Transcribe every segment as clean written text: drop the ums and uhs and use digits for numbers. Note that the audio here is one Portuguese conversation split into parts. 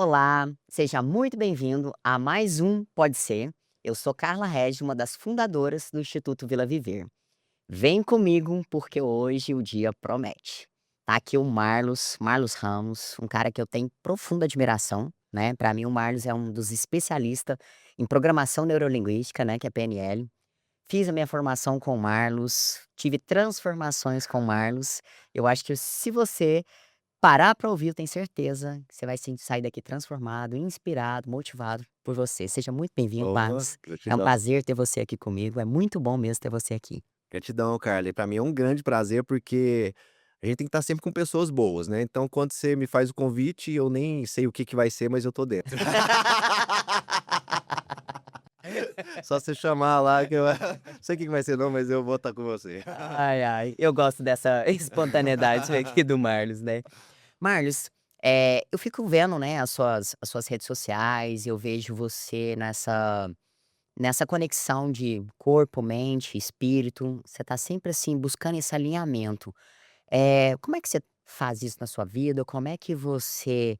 Olá, seja muito bem-vindo a mais um Pode Ser. Eu sou Carla Regi, uma das fundadoras do Instituto Vila Viver. Vem comigo porque hoje o dia promete. Tá aqui o Marlos Ramos, um cara que eu tenho profunda admiração, né? Para mim o Marlos é um dos especialistas em programação neurolinguística, né, que é PNL. Fiz a minha formação com o Marlos, tive transformações com o Marlos. Eu acho que se você parar pra ouvir, eu tenho certeza que você vai sair daqui transformado, inspirado, motivado por você. Seja muito bem-vindo, Oh, Marlos. É um gratidão. prazer ter você aqui comigo, é muito bom mesmo ter você aqui. Gratidão, Carla. E pra mim é um grande prazer, porque a gente tem que estar sempre com pessoas boas, né. Então quando você me faz o convite, eu nem sei o que que vai ser, mas eu tô dentro. Só você chamar lá que eu sei o que que vai ser não, mas eu vou estar com você. Ai, ai, eu gosto dessa espontaneidade aqui do Marlos, né. Marlos, eu fico vendo, né, as suas redes sociais, eu vejo você nessa conexão de corpo, mente, espírito, você tá sempre, assim, buscando esse alinhamento. Como é que você faz isso na sua vida? Como é que você,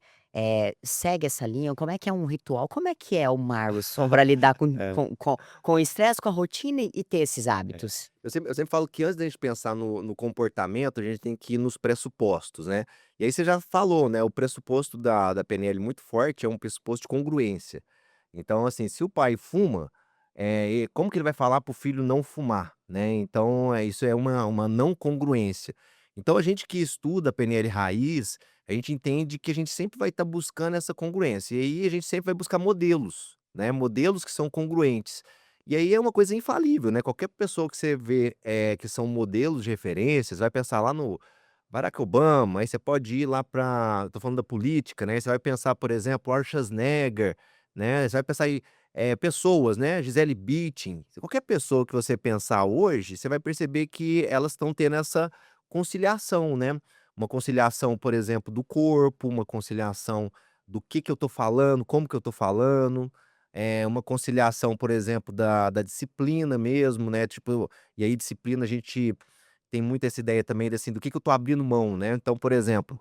segue essa linha? Como é que é um ritual? Como é que é o Marlos pra lidar com É, com com com o estresse, com a rotina e ter esses é. hábitos? Eu sempre falo que antes da gente pensar no comportamento, a gente tem que ir nos pressupostos, né. E aí você já falou, né, o pressuposto da PNL muito forte é um pressuposto de congruência. Então, assim, se o pai fuma, e como que ele vai falar para o filho não fumar, né? Então, isso é uma não congruência. Então, a gente que estuda PNL raiz, a gente entende que a gente sempre vai estar buscando essa congruência. E aí a gente sempre vai buscar modelos, né? Modelos que são congruentes. E aí é uma coisa infalível, né? Qualquer pessoa que você vê que são modelos de referências, vai pensar lá no Barack Obama, aí você pode ir lá para, tô falando da política, né? Você vai pensar, por exemplo, Arnold Schwarzenegger, né, você vai pensar em, pessoas, né, Gisele Bündchen, qualquer pessoa que você pensar hoje, você vai perceber que elas estão tendo essa conciliação, né. Uma conciliação, por exemplo, do corpo, uma conciliação do que eu tô falando, como que eu tô falando, uma conciliação, por exemplo, da disciplina mesmo, né, tipo, e aí disciplina a gente tem muito essa ideia também, assim, do que eu tô abrindo mão, né. Então, por exemplo,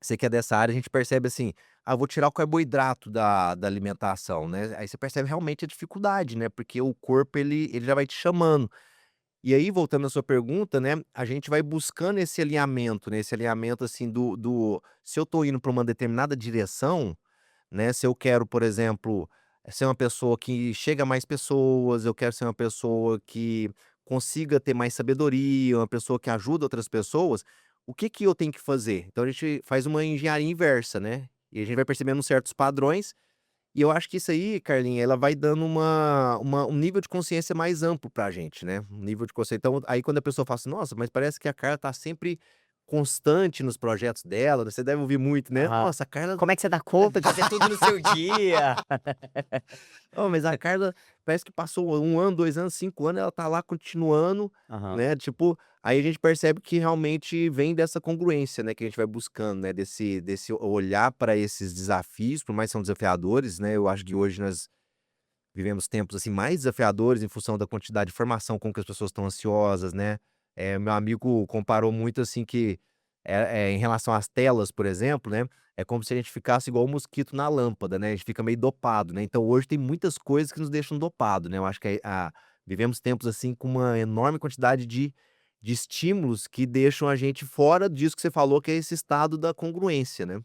você que é dessa área, a gente percebe assim: "Ah, vou tirar o carboidrato da alimentação", né. Aí você percebe realmente a dificuldade, né, porque o corpo ele já vai te chamando. E aí, voltando à sua pergunta, né, a gente vai buscando esse alinhamento, né, esse alinhamento, assim, do se eu tô indo para uma determinada direção, né, se eu quero, por exemplo, ser uma pessoa que chega a mais pessoas, eu quero ser uma pessoa que consiga ter mais sabedoria, uma pessoa que ajuda outras pessoas, o que que eu tenho que fazer? Então a gente faz uma engenharia inversa, né, e a gente vai percebendo certos padrões, e eu acho que isso aí, Carlinha, ela vai dando um nível de consciência mais amplo pra gente, né, um nível de consciência então, aí quando a pessoa fala assim: "Nossa, mas parece que a Carla tá sempre constante nos projetos dela", você deve ouvir muito, né: Aham. "Nossa, a Carla". Como é que você dá conta de fazer tudo no seu dia? Oh, mas a Carla parece que passou 1 ano, 2 anos, 5 anos, ela tá lá continuando, Aham. né, tipo, aí a gente percebe que realmente vem dessa congruência, né, que a gente vai buscando, né, desse olhar para esses desafios, por mais que são desafiadores, né, eu acho que hoje nós vivemos tempos, assim, mais desafiadores em função da quantidade de informação com que as pessoas estão ansiosas, né. Meu amigo comparou muito, assim, que, em relação às telas, por exemplo, né, é como se a gente ficasse igual o mosquito na lâmpada, né, a gente fica meio dopado, né. Então hoje tem muitas coisas que nos deixam dopado, né, eu acho que vivemos tempos, assim, com uma enorme quantidade de estímulos que deixam a gente fora disso que você falou, que é esse estado da congruência, né.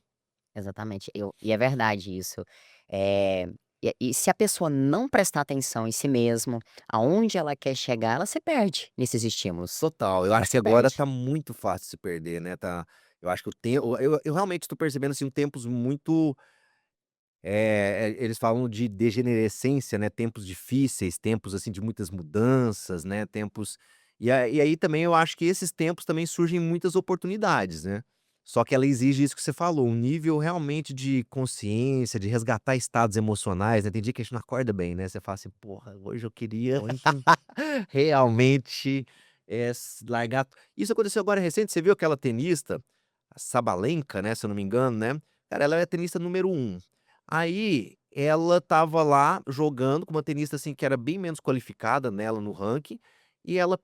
Exatamente, e é verdade isso. E se a pessoa não prestar atenção em si mesmo, aonde ela quer chegar, ela se perde nesses estímulos. Total, eu Ela acho que se agora perde. tá muito fácil se perder, né, eu acho que o tempo eu realmente estou percebendo, assim, tempos muito, eles falam de degenerescência, né, tempos difíceis, tempos, assim, de muitas mudanças, né, tempos e aí também eu acho que esses tempos também surgem muitas oportunidades, né. Só que ela exige isso que você falou, um nível realmente de consciência, de resgatar estados emocionais, né, tem dia que a gente não acorda bem, né, você fala assim: "Porra, hoje eu queria Hoje realmente, largar". Isso aconteceu agora recente, você viu aquela tenista, a Sabalenka, né, se eu não me engano, né, cara, ela é a tenista número 1. Aí, ela estava lá jogando com uma tenista, assim, que era bem menos qualificada nela no ranking, e ela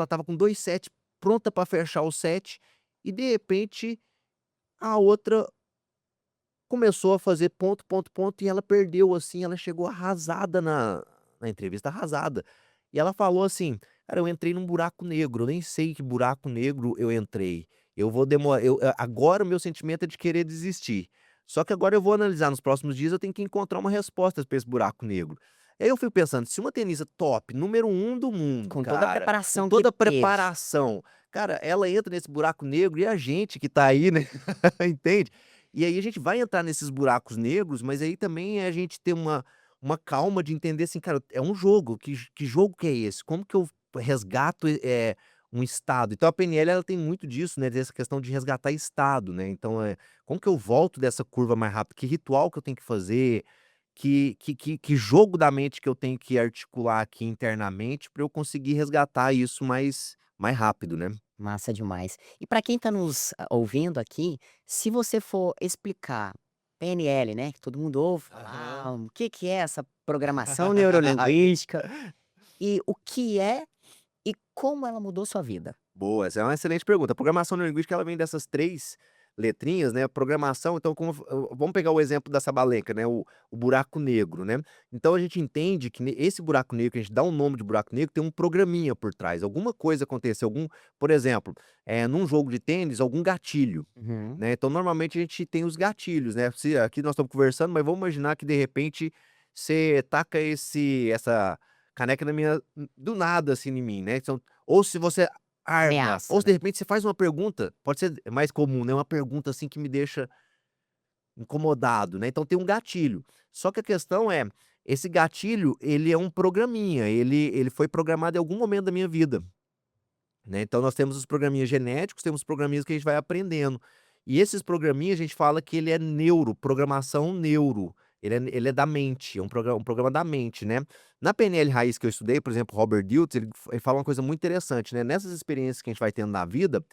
estava com 2 sets, pronta pra fechar o set, e de repente a outra começou a fazer ponto, ponto, ponto e ela perdeu, assim, ela chegou arrasada na entrevista, arrasada. E ela falou assim: "Cara, eu entrei num buraco negro, eu nem sei que buraco negro eu entrei. Eu vou demorar. Agora o meu sentimento é de querer desistir. Só que agora eu vou analisar nos próximos dias, eu tenho que encontrar uma resposta para esse buraco negro". Aí eu fico pensando, se uma tenista top, número um do mundo, Com toda a cara, com preparação que toda a teve. preparação, cara, ela entra nesse buraco negro e a gente que tá aí, né, entende? E aí a gente vai entrar nesses buracos negros, mas aí também é a gente ter uma calma de entender assim: "Cara, é um jogo, que jogo que é esse? Como que eu resgato, um estado?". Então a PNL ela tem muito disso, né, dessa questão de resgatar estado, né, então, como que eu volto dessa curva mais rápido? Que ritual que eu tenho que fazer? Que jogo da mente que eu tenho que articular aqui internamente para eu conseguir resgatar isso mais rápido, né. Massa demais. E para quem está nos ouvindo aqui, se você for explicar PNL, né, que todo mundo ouve Aham. falar, o que que é essa programação neurolinguística e o que é e como ela mudou sua vida? Boa, essa é uma excelente pergunta. A programação neurolinguística ela vem dessas 3 letrinhas, né, programação, então vamos pegar o exemplo da sabalenka, né, o buraco negro, né. Então a gente entende que ne esse buraco negro, que a gente dá um nome de buraco negro, tem um programinha por trás, alguma coisa aconteceu, por exemplo, num jogo de tênis, algum gatilho, Uhum. né, então normalmente a gente tem os gatilhos, né, se aqui nós estamos conversando, mas vamos imaginar que de repente você taca essa caneca na minha do nada, assim, em mim, né, então ou se você arma, Ameaça, ou se né. de repente você faz uma pergunta, pode ser mais comum, né, uma pergunta, assim, que me deixa incomodado, né, então tem um gatilho. Só que a questão é, esse gatilho, ele é um programinha, ele foi programado em algum momento da minha vida, né, então nós temos os programinhas genéticos, temos programinhas que a gente vai aprendendo. E esses programinhas a gente fala que ele é neuro, programação neuro, ele é da mente, é um programa da mente, né. Na PNL raiz que eu estudei, por exemplo, Robert Dilts, ele fala uma coisa muito interessante, né, nessas experiências que a gente vai tendo na vida,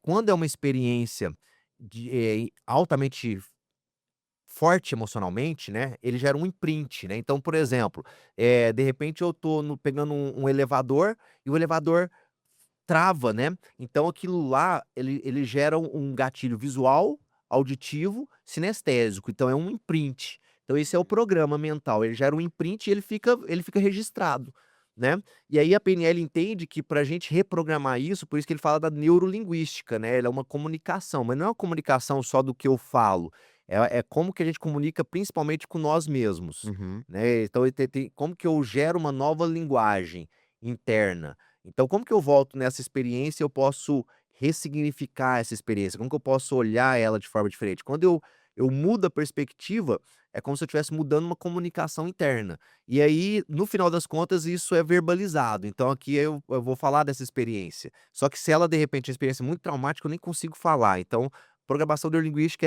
quando é uma experiência altamente forte emocionalmente, né, ele gera um imprint, né. Então, por exemplo, de repente eu tô pegando um elevador e o elevador trava, né, então aquilo lá, ele gera um gatilho visual, auditivo, sinestésico, então é um imprint. Então esse é o programa mental, ele gera um imprint e ele fica registrado, né. E aí a PNL entende que pra gente reprogramar isso, por isso que ele fala da neurolinguística, né, ela é uma comunicação, mas não é uma comunicação só do que eu falo, é como que a gente comunica principalmente com nós mesmos, Uhum. né, então tem como que eu gero uma nova linguagem interna. Então, como que eu volto nessa experiência, eu posso ressignificar essa experiência? Como que eu posso olhar ela de forma diferente? Quando eu mudo a perspectiva, é como se eu estivesse mudando uma comunicação interna. E aí, no final das contas, isso é verbalizado. Então, aqui eu vou falar dessa experiência. Só que se ela, de repente, é uma experiência muito traumática, eu nem consigo falar. Então, programação neurolinguística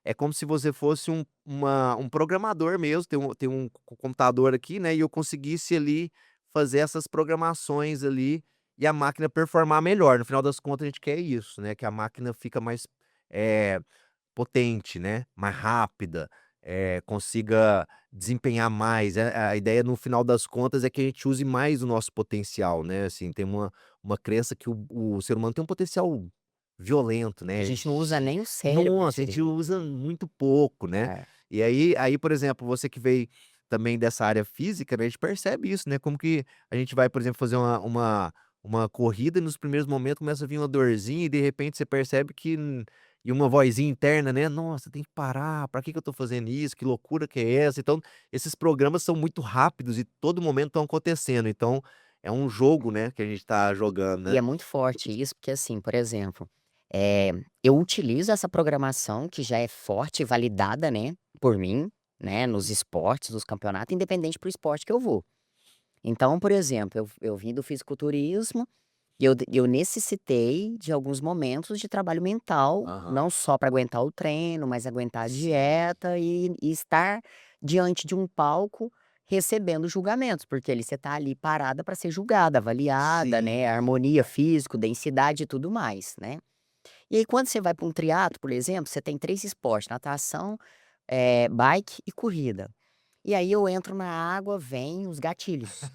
é como se você fosse um programador mesmo, tem um computador aqui, né? E eu conseguisse ali fazer essas programações ali, e a máquina performar melhor. No final das contas, a gente quer isso, né, que a máquina fica mais, eh, potente, né, mais rápida, consiga desempenhar mais. A ideia, no final das contas, é que a gente use mais o nosso potencial, né, assim, tem uma crença que o ser humano tem um potencial violento, Que a né. gente não usa nem o cérebro Nossa, a gente direito. usa muito pouco, né. É. E aí, por exemplo, você que veio também dessa área física, né, a gente percebe isso, né, como que a gente vai, por exemplo, fazer uma corrida e nos primeiros momentos começa a vir uma dorzinha e de repente você percebe que e uma vozinha interna, né: "Nossa, tem que parar, pra que que eu tô fazendo isso? Que loucura que é essa?". Então, esses programas são muito rápidos e todo momento estão acontecendo, então é um jogo, né, que a gente tá jogando, E né. é muito forte isso, porque assim, por exemplo, eu utilizo essa programação que já é forte e validada, né, por mim, né, nos esportes, nos campeonatos, independente pro esporte que eu vou. Então, por exemplo, eu vim do fisiculturismo e eu necessitei de alguns momentos de trabalho mental, Aham. não só para aguentar o treino, mas aguentar a Sim. dieta e estar diante de um palco recebendo julgamentos, porque ali você tá ali parada para ser julgada, avaliada, né, Sim. harmonia físico, densidade e tudo mais, né. E aí quando você vai para um triatlo, por exemplo, você tem 3 esportes, natação, bike e corrida. E aí eu entro na água, vem os gatilhos.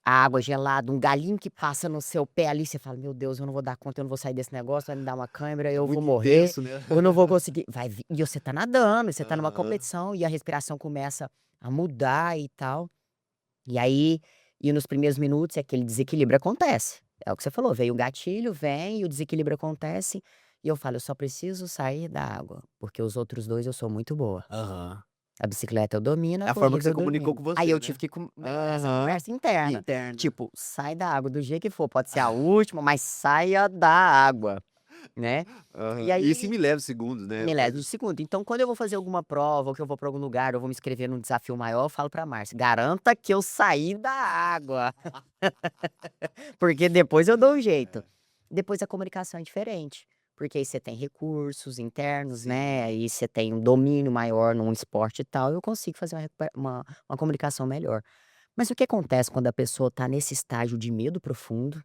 a água gelada, um galinho que passa no seu pé ali, você fala: "Meu Deus, eu não vou dar conta, eu não vou sair desse negócio, vai me dar uma câimbra, eu vou Muito morrer, intenso, né? eu não vou conseguir", vai vir e você tá nadando, você tá numa Aham. competição e a respiração começa a mudar e tal. E aí, nos primeiros minutos, aquele desequilíbrio acontece. É o que você falou, veio o gatilho, vem e o desequilíbrio acontece, e eu falo: "Eu só preciso sair da água, porque os outros 2 eu sou muito boa. Aham. A bicicleta eu domino, É a a forma que corrida você eu comunicou domino". com Aí você, eu tive né? que essa Aham. conversa interna, Interna. tipo: "Sai da água do jeito que for, pode ser a última, mas saia da água", né. E Aham. E isso em aí milésimos de segundo, né? milésimos de segundo. Então, quando eu vou fazer alguma prova ou que eu vou pra algum lugar ou vou me inscrever num desafio maior, eu falo pra Márcia: "Garanta que eu saí da água". Porque depois eu dou um jeito. É. Depois a comunicação é diferente, porque aí você tem recursos internos, né, Sim. aí você tem um domínio maior num esporte e tal, eu consigo fazer uma comunicação melhor. Mas o que acontece quando a pessoa tá nesse estágio de medo profundo,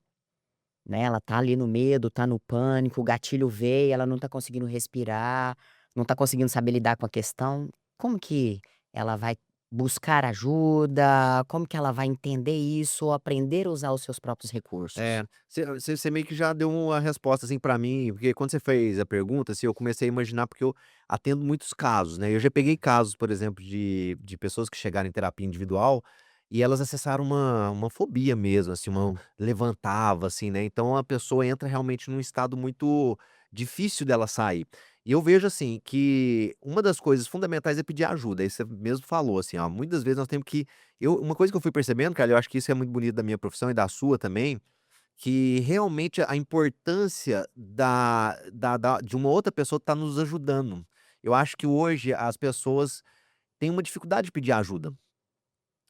né, ela tá ali no medo, tá no pânico, o gatilho veio, ela não tá conseguindo respirar, não tá conseguindo saber lidar com a questão, como que ela vai buscar ajuda? Como que ela vai entender isso ou aprender a usar os seus próprios recursos? É, você meio que já deu uma resposta, assim, pra mim, porque quando você fez a pergunta, assim, eu comecei a imaginar, porque eu atendo muitos casos, né, eu já peguei casos, por exemplo, de pessoas que chegaram em terapia individual, e elas acessaram uma fobia mesmo, assim, uma levantava, assim, né, então a pessoa entra realmente num estado muito difícil dela sair. E eu vejo, assim, que uma das coisas fundamentais é pedir ajuda, aí você mesmo falou, assim, ó, muitas vezes nós temos que uma coisa que eu fui percebendo, cara, eu acho que isso é muito bonito da minha profissão e da sua também, que realmente a importância de uma outra pessoa estar nos ajudando. Eu acho que hoje as pessoas têm uma dificuldade de pedir ajuda,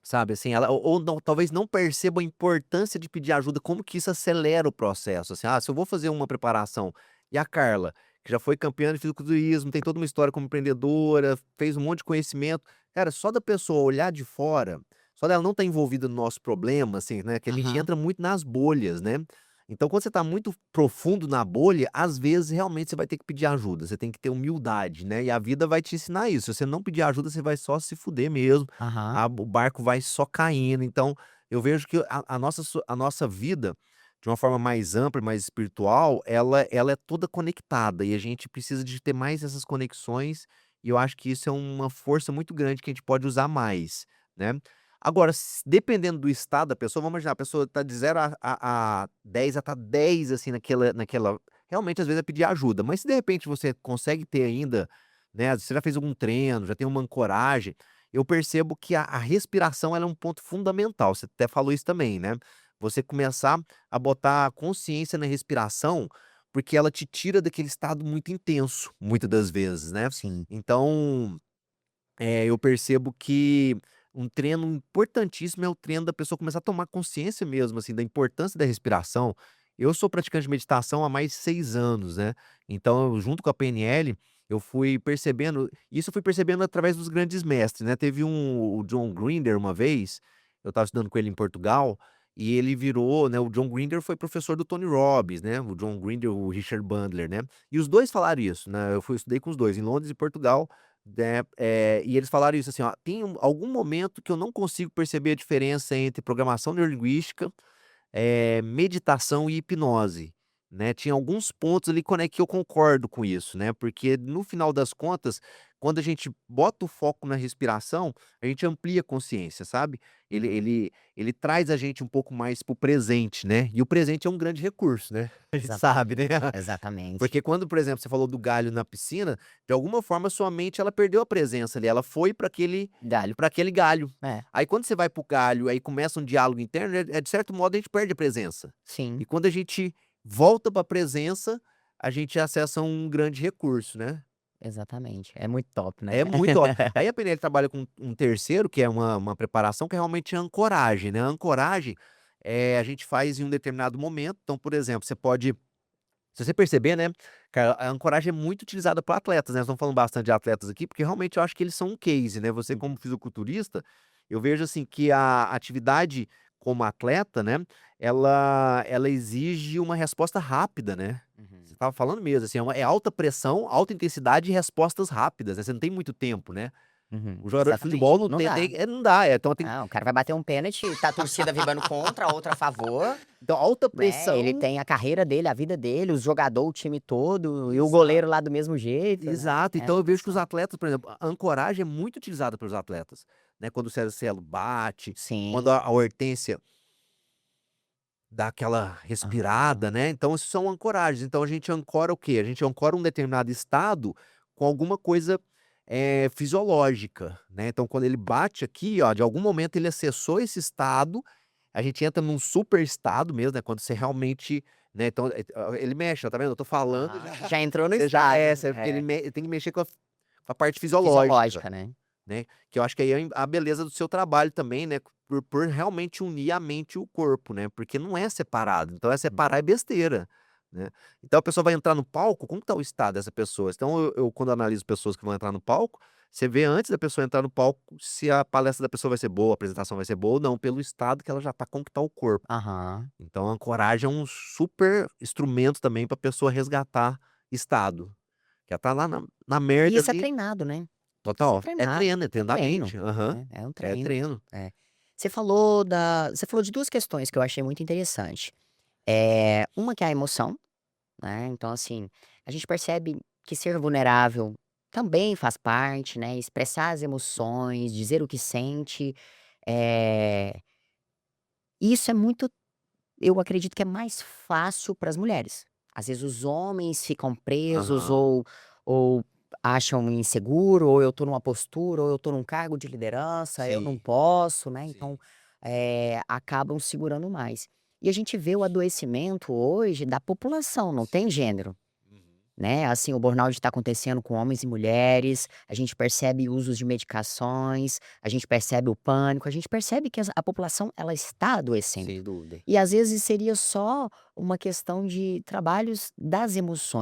sabe, assim, ela ou não, talvez não percebam a importância de pedir ajuda, como que isso acelera o processo, assim, se eu vou fazer uma preparação e a Carla, que já foi campeã de fisiculturismo, tem toda uma história como empreendedora, fez um monte de conhecimento, cara, só da pessoa olhar de fora, só dela não estar envolvida no nosso problema, assim, né, que a gente Aham, entra muito nas bolhas, né. Então quando você está muito profundo na bolha, às vezes realmente você vai ter que pedir ajuda, você tem que ter humildade, né, e a vida vai te ensinar isso, se você não pedir ajuda, você vai só se fuder mesmo, aham, o barco vai só caindo. Então, eu vejo que a nossa vida, de uma forma mais ampla e mais espiritual, ela é toda conectada e a gente precisa de ter mais essas conexões, e eu acho que isso é uma força muito grande que a gente pode usar mais, né. Agora, dependendo do estado da pessoa, vamos imaginar, a pessoa está de 0 a 10, ela tá 10, assim, naquela realmente, às vezes, é pedir ajuda, mas se de repente você consegue ter ainda, né, você já fez algum treino, já tem uma ancoragem, eu percebo que a respiração ela é um ponto fundamental, você até falou isso também, né. Você começar a botar consciência na respiração, porque ela te tira daquele estado muito intenso, muitas das vezes, né. sim. Então, eu percebo que um treino importantíssimo é o treino da pessoa começar a tomar consciência mesmo, assim, da importância da respiração. Eu sou praticante de meditação há mais de 6 anos, né, então eu junto com a PNL, eu fui percebendo isso, eu fui percebendo através dos grandes mestres, né. Teve o John Grinder uma vez, eu estava estudando com ele em Portugal, e ele virou, né, o John Grinder foi professor do Tony Robbins, né, o John Grinder, o Richard Bandler, né, e os 2 falaram isso, né, estudei com os 2 em Londres e Portugal, né, e eles falaram isso assim, ó: "Tem algum momento que eu não consigo perceber a diferença entre programação neurolinguística, meditação e hipnose, né, tinha alguns pontos ali que eu concordo com isso, né, porque no final das contas, quando a gente bota o foco na respiração, a gente amplia a consciência, sabe. Ele traz a gente um pouco mais para o presente, né, e o presente é um grande recurso, né, a gente sabe, né. Exatamente, exatamente. Porque quando, por exemplo, você falou do galho na piscina, de alguma forma sua mente ela perdeu a presença ali, ela foi Galho. para aquele galho. É, Aí quando você vai para o galho, aí começa um diálogo interno, de certo modo a gente perde a presença. sim, E quando a gente volta para a presença, a gente acessa um grande recurso, né. exatamente. É muito top, né. É muito ótimo. Aí a PNL trabalha com um terceiro, que é uma preparação que é realmente a ancoragem, né. A ancoragem, a gente faz em um determinado momento, então, por exemplo, você pode se você perceber, né, cara, a ancoragem é muito utilizada por atletas, né, nós estamos falando bastante de atletas aqui, porque realmente eu acho que eles são um case, né, você como Uhum, fisiculturista, eu vejo, assim, que a atividade como atleta, né, ela exige uma resposta rápida, né. Você uhum. estava falando mesmo, assim, é alta pressão, alta intensidade e respostas rápidas, né, você não tem muito tempo, né. Uhum, O jogador de exatamente, futebol não não tem dá. não dá, então tem Não, o cara vai bater um pênalti, tá a torcida vibrando contra, a outra a favor, então alta né, ele pressão. tem a carreira dele, a vida dele, os jogador, o time todo, e o Exato. goleiro lá do mesmo jeito, né, Exato, é a então eu vejo que os situação. atletas, por exemplo, a ancoragem é muito utilizada pelos atletas, né, quando o Celo bate, quando Sim, a Hortência dá aquela aham, respirada, né, então isso são ancoragens, então a gente ancora o quê? A gente ancora um determinado estado com alguma coisa, fisiológica, né, então quando ele bate aqui, ó, de algum momento ele acessou esse estado, a gente entra num super estado mesmo, né, quando você realmente, né, então, ele mexe, ó, tá vendo? Eu tô falando já aham, já entrou no você já estado, você porque é, ele tem que mexer com a parte fisiológica, fisiológica, né. né, que eu acho que aí é a beleza do seu trabalho também, né, por realmente unir a mente e o corpo, né, porque não é separado, então separar é besteira, né. Então a pessoa vai entrar no palco, como que tá o estado dessa pessoa? Então eu quando analiso pessoas que vão entrar no palco, você vê antes da pessoa entrar no palco se a palestra da pessoa vai ser boa, a apresentação vai ser boa ou não, pelo estado que ela já tá, como que tá o corpo. Aham. Então a ancoragem é um super instrumento também pra pessoa resgatar estado, que ela tá lá na E merda isso é ali. treinado, né. Isso é Total. treinado, É é treino da treino, mente. Aham. né, é um É treino. treino. É. Você falou de 2 questões que eu achei muito interessante. Uma que é a emoção, né, então assim, a gente percebe que ser vulnerável também faz parte, né, expressar as emoções, dizer o que sente, eh, isso é muito eu acredito que é mais fácil para as mulheres. Às vezes os homens ficam presos Aham. ou acham inseguro, ou eu tô numa postura, ou eu tô num cargo de liderança, eu não Sim, posso, né, então, sim. acabam segurando mais. E a gente vê o adoecimento hoje da população, não tem Sim. gênero. Uhum. Né, assim, o burnout está acontecendo com homens e mulheres, a gente percebe usos de medicações, a gente percebe o pânico, a gente percebe que a população ela está adoecendo. Sem dúvida. E às vezes seria só uma questão de trabalhos das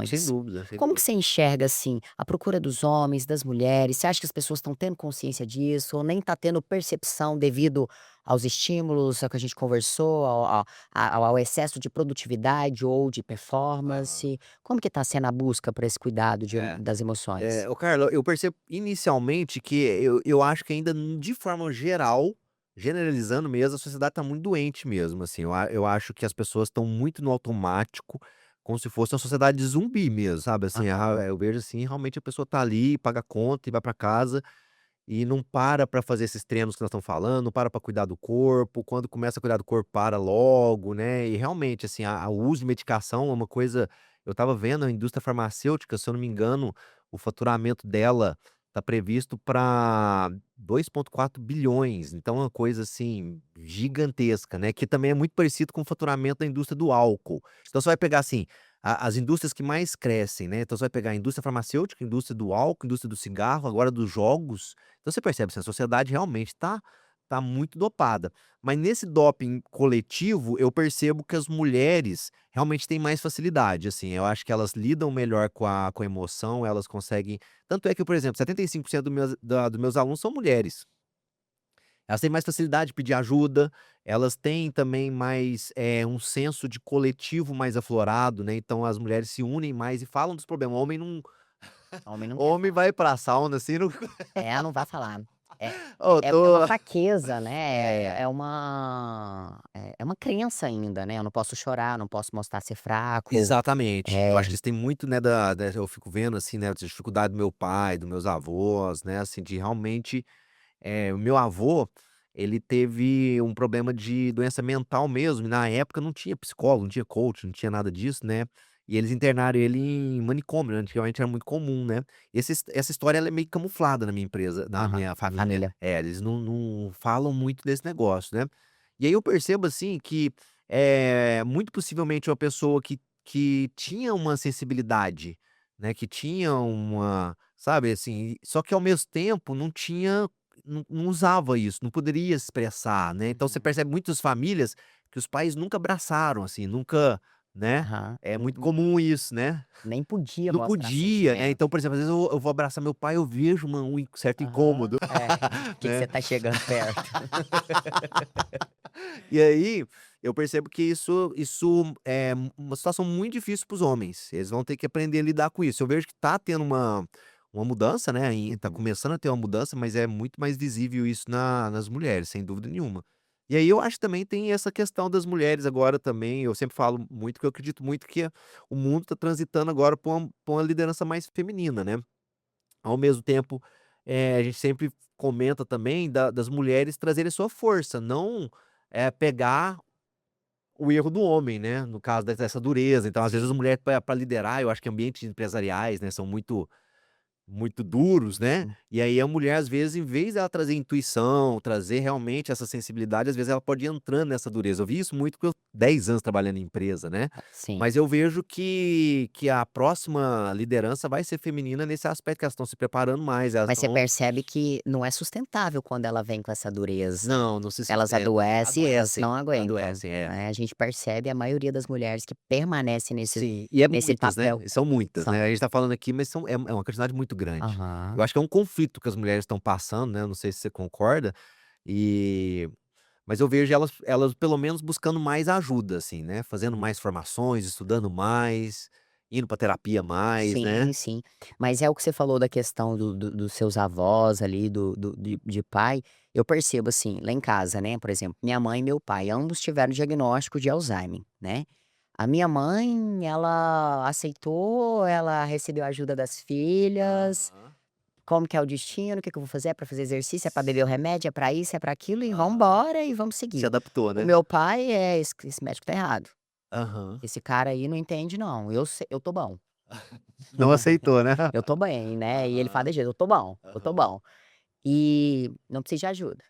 Sem emoções. dúvida, sem Como que dúvida. você enxerga, assim, a procura dos homens, das mulheres? Você acha que as pessoas estão tendo consciência disso ou nem está tendo percepção devido aos estímulos, ao que a gente conversou, ao excesso de produtividade ou de Aham. performance? Como que tá sendo a busca por esse cuidado É. das emoções? Ô Carla, eu percebo inicialmente que eu acho que ainda de forma geral, generalizando mesmo, a sociedade tá muito doente mesmo, assim, eu acho que as pessoas estão muito no automático, como se fosse uma sociedade de zumbi mesmo, sabe, assim, Aham. eu vejo assim, realmente a pessoa tá ali, paga a conta e vai pra casa, e não para pra fazer esses treinos que nós estamos falando, não para pra cuidar do corpo, quando começa a cuidar do corpo para logo, né, e realmente, assim, o uso de medicação é uma coisa eu estava vendo a indústria farmacêutica, se eu não me engano, o faturamento dela tá previsto para 2,4 bilhões, então é uma coisa, assim, gigantesca, né, que também é muito parecido com o faturamento da indústria do álcool. Então você vai pegar, assim, as indústrias que mais crescem, né, então você vai pegar a indústria farmacêutica, a indústria do álcool, a indústria do cigarro, agora dos jogos, então você percebe, assim, a sociedade realmente tá muito dopada. Mas nesse doping coletivo, eu percebo que as mulheres realmente têm mais facilidade, assim, eu acho que elas lidam melhor com a emoção, elas conseguem tanto é que, por exemplo, 75% dos meus alunos são mulheres. Elas têm mais facilidade de pedir ajuda, elas têm também mais, um senso de coletivo mais aflorado, né, então as mulheres se unem mais e falam dos problemas, o homem não Homem não o quer homem falar. vai pra sauna, assim, não Não vai falar. É "Ô, é tô" uma fraqueza, né, É. é uma crença ainda, né, eu não posso chorar, não posso mostrar ser fraco. Exatamente. Eu É, acho que isso tem muito, né, da eu fico vendo, assim, né, a dificuldade do meu pai, dos meus avós, né, assim, de realmente, o meu avô, ele teve um problema de doença mental mesmo, e na época não tinha psicólogo, não tinha coach, não tinha nada disso, né, e eles internaram ele em manicômio, né, antigamente era muito comum, né. Essa história ela é meio camuflada na minha empresa, na aham, minha na família. família. Eles não falam muito desse negócio, né. E aí eu percebo, assim, que, muito possivelmente uma pessoa que tinha uma sensibilidade, né, que tinha uma sabe, assim, só que ao mesmo tempo não tinha não usava isso, não poderia expressar, né, então você Uhum. percebe muitas famílias que os pais nunca abraçaram, assim, nunca, né, Aham. é muito comum isso, né. Nem podia Não mostrar podia, né, sentimento. então, por exemplo, às vezes eu vou abraçar meu pai, eu vejo um certo Aham. incômodo, Que né. você tá chegando perto. E aí, eu percebo que isso é uma situação muito difícil para os homens, eles vão ter que aprender a lidar com isso. Eu vejo que tá tendo uma mudança, né, tá Uhum. começando a ter uma mudança, mas é muito mais visível isso nas mulheres, sem dúvida nenhuma. E aí eu acho que também tem essa questão das mulheres agora também, eu sempre falo muito que eu acredito muito que o mundo está transitando agora pra uma liderança mais feminina, né. Ao mesmo tempo, a gente sempre comenta também das mulheres trazerem sua força, não, pegar o erro do homem, né, no caso dessa dureza. Então, às vezes, Sim. as mulheres pra liderar, eu acho que ambientes empresariais, né, são muito duros, né, Uhum. e aí a mulher, às vezes, em vez dela trazer intuição, trazer realmente essa sensibilidade, às vezes ela pode ir entrando nessa dureza. Eu vi isso muito porque eu 10 anos trabalhando em empresa, né, Sim. mas eu vejo que a próxima liderança vai ser feminina nesse aspecto, que elas estão se preparando mais, elas Mas você estão percebe que não é sustentável quando ela vem com essa dureza. não, não se Elas sustenta. adoecem e elas Adoecem, não aguentam, adoecem, é. né, a gente percebe a maioria das mulheres que permanecem Sim, e é nesse muitas, né, papel e são muitas, são né, a gente tá falando aqui, mas é uma quantidade muito grande. aham. Eu acho que é um conflito que as mulheres estão passando, né, não sei se você concorda, e mas eu vejo elas pelo menos buscando mais ajuda, assim, né, fazendo mais formações, estudando mais, indo pra terapia mais, Sim, né. sim. Mas é o que você falou da questão dos seus avós ali, de pai, eu percebo assim, lá em casa, né, por exemplo, minha mãe e meu pai, ambos tiveram diagnóstico de Alzheimer, né. A minha mãe, ela aceitou, ela recebeu a ajuda das filhas, Aham. como que é o destino, o que que eu vou fazer, é pra fazer exercício, é pra beber o remédio, é pra isso, é pra aquilo e vamos Aham. embora e vamos Se seguir. adaptou, O né. meu pai é: "Esse médico tá errado, Aham. esse cara aí não entende não, eu tô bom". Não aceitou, né. Eu tô bem, né, e ele fala Aham, de jeito: eu tô aham. bom. E não preciso de ajuda,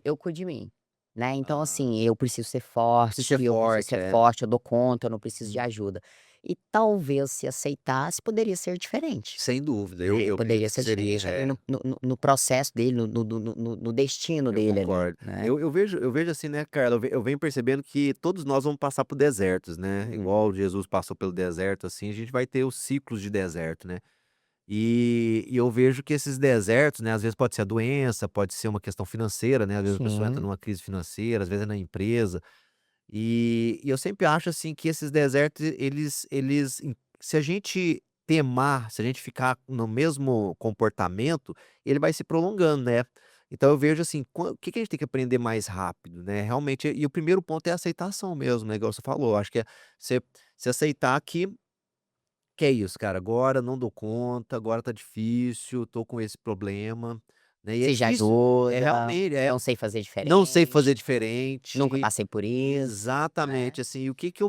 eu cuido de mim", né, então Aham. assim, eu preciso ser Preciso ser forte, eu preciso forte, ser é. forte, eu dou conta, eu não preciso de Uhum. ajuda. E talvez se aceitasse, poderia ser diferente, Sem dúvida, eu né, eu vejo poderia que ser seria diferente ali no processo dele, no destino eu dele ali, concordo. né. Eu vejo assim, né, Carla, eu venho percebendo que todos nós vamos passar por desertos, né, Uhum. igual Jesus passou pelo deserto, assim, a gente vai ter os ciclos de deserto, né. E eu vejo que esses desertos, né, às vezes pode ser a doença, pode ser uma questão financeira, né, às vezes a pessoa entra Sim, numa crise financeira, às vezes é na empresa, e eu sempre acho, assim, que esses desertos se a gente temar, se a gente ficar no mesmo comportamento, ele vai se prolongando, né. Então eu vejo assim, o que que a gente tem que aprender mais rápido, né, realmente e o primeiro ponto é a aceitação mesmo, né, igual você falou, acho que é você você aceitar que é isso, cara, agora não dou conta, agora tá difícil, tô com esse problema, né, e é preciso de difícil, é ajuda, realmente, não sei fazer não sei fazer diferente, nunca diferente. passei por isso, né. Exatamente, assim, o que que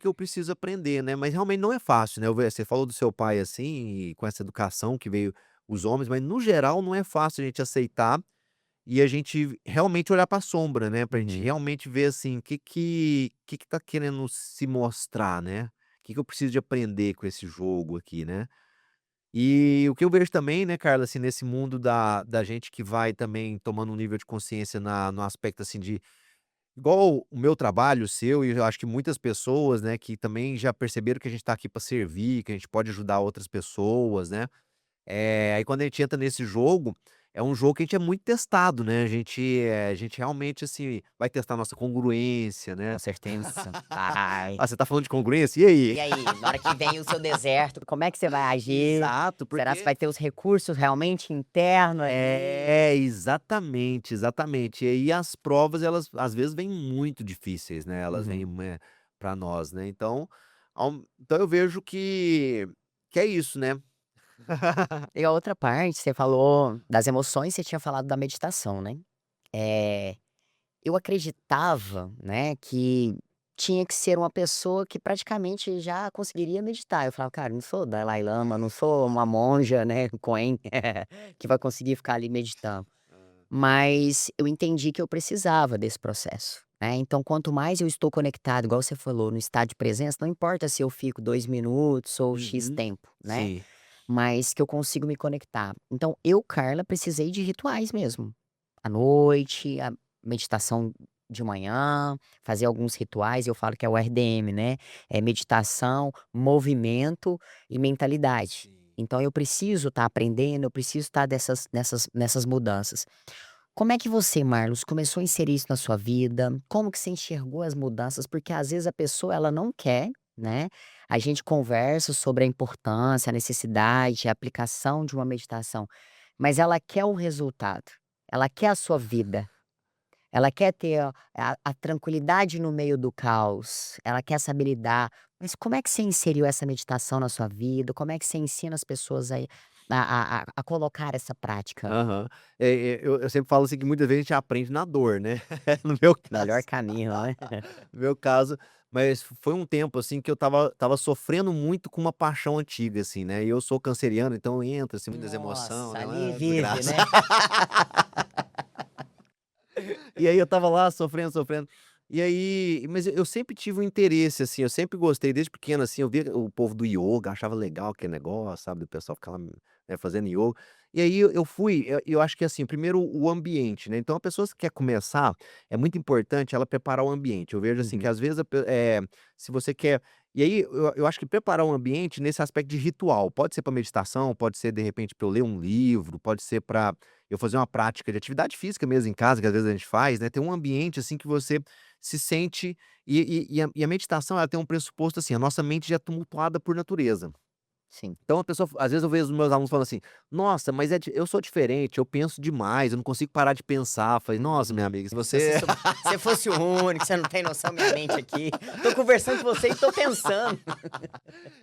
eu preciso aprender, né, mas realmente não é fácil, né, você falou do seu pai, assim, e com essa educação que veio os homens, mas no geral não é fácil a gente aceitar e a gente realmente olhar pra sombra, né, pra gente Uhum. realmente ver, assim, o que que tá querendo se mostrar, né, o que que eu preciso de aprender com esse jogo aqui, né. E o que eu vejo também, né, Carla, assim, nesse mundo da gente que vai também tomando um nível de consciência no aspecto, assim, de igual o meu trabalho, o seu, e eu acho que muitas pessoas, né, que também já perceberam que a gente tá aqui para servir, que a gente pode ajudar outras pessoas, né. Aí quando a gente entra nesse jogo, é um jogo que a gente é muito testado, né, a gente realmente, assim, vai testar nossa congruência, Com né. certeza. Vai. Ah, você tá falando de congruência? E aí? E aí, na hora que vem o seu deserto, como é que você vai agir? Exato, Será que porque vai ter os recursos realmente interno ali? é, exatamente, exatamente. E aí as provas elas às vezes vêm muito difíceis, né, elas vêm, Uhum. pra nós, né, então eu vejo que é isso, né. E a outra parte, você falou das emoções, você tinha falado da meditação, né. Eh, eu acreditava, né, que tinha que ser uma pessoa que praticamente já conseguiria meditar. Eu falava: "Cara, eu não sou Dalai Lama, não sou uma monja, né, Coen, que vai conseguir ficar ali meditando". Mas eu entendi que eu precisava desse processo, né, então quanto mais eu estou conectado, igual você falou, no estado de presença, não importa se eu fico 2 minutos ou "X" Uhum. tempo, né, Sim. mas que eu consigo me conectar. Então eu, Carla, precisei de rituais mesmo. À noite, a meditação de manhã, fazer alguns rituais, eu falo que é o RDM, né, é meditação, movimento e mentalidade. Sim. Então eu preciso estar aprendendo, eu preciso estar nessas mudanças. Como é que você, Marlos, começou a inserir isso na sua vida? Como que você enxergou as mudanças? Porque às vezes a pessoa ela não quer, né. A gente conversa sobre a importância, a necessidade, a aplicação de uma meditação, mas ela quer o resultado, ela quer a sua vida, ela quer ter a tranquilidade no meio do caos, ela quer saber lidar. Mas como é que você inseriu essa meditação na sua vida? Como é que você ensina as pessoas a colocar essa prática? Aham. Eu sempre falo assim que muitas vezes a gente aprende na dor, né. No meu Melhor caso caminho, né. no meu caso, mas foi um tempo, assim, que eu estava sofrendo muito com uma paixão antiga, assim, né, e eu sou canceriano, então entra, assim, muitas emoção, Nossa, né, ali vive, desgraça. né. E aí eu estava lá sofrendo, sofrendo. E aí mas eu sempre tive um interesse, assim, eu sempre gostei desde pequeno, assim, eu via o povo do ioga, achava legal aquele negócio, sabe, do pessoal ficar lá, né, fazendo ioga. E aí eu fui, eu acho que, assim, primeiro o ambiente, né, então a pessoa que quer começar, é muito importante ela preparar o ambiente. Eu vejo, assim, que Uhum, às vezes se você quer e aí eu acho que preparar um ambiente nesse aspecto de ritual, pode ser para meditação, pode ser de repente para eu ler um livro, pode ser para eu fazer uma prática de atividade física mesmo em casa, que às vezes a gente faz, né, tem um ambiente, assim, que você se sente e a meditação ela tem um pressuposto, assim, a nossa mente já é tumultuada por natureza. sim. Então a pessoa às vezes eu vejo os meus alunos falando assim: "Nossa, mas eu sou diferente, eu penso demais, eu não consigo parar de pensar". Eu falei: "Nossa, minha amiga, se Se você você". sou se fosse o único, você não tem noção, minha mente aqui, tô conversando com você e tô pensando.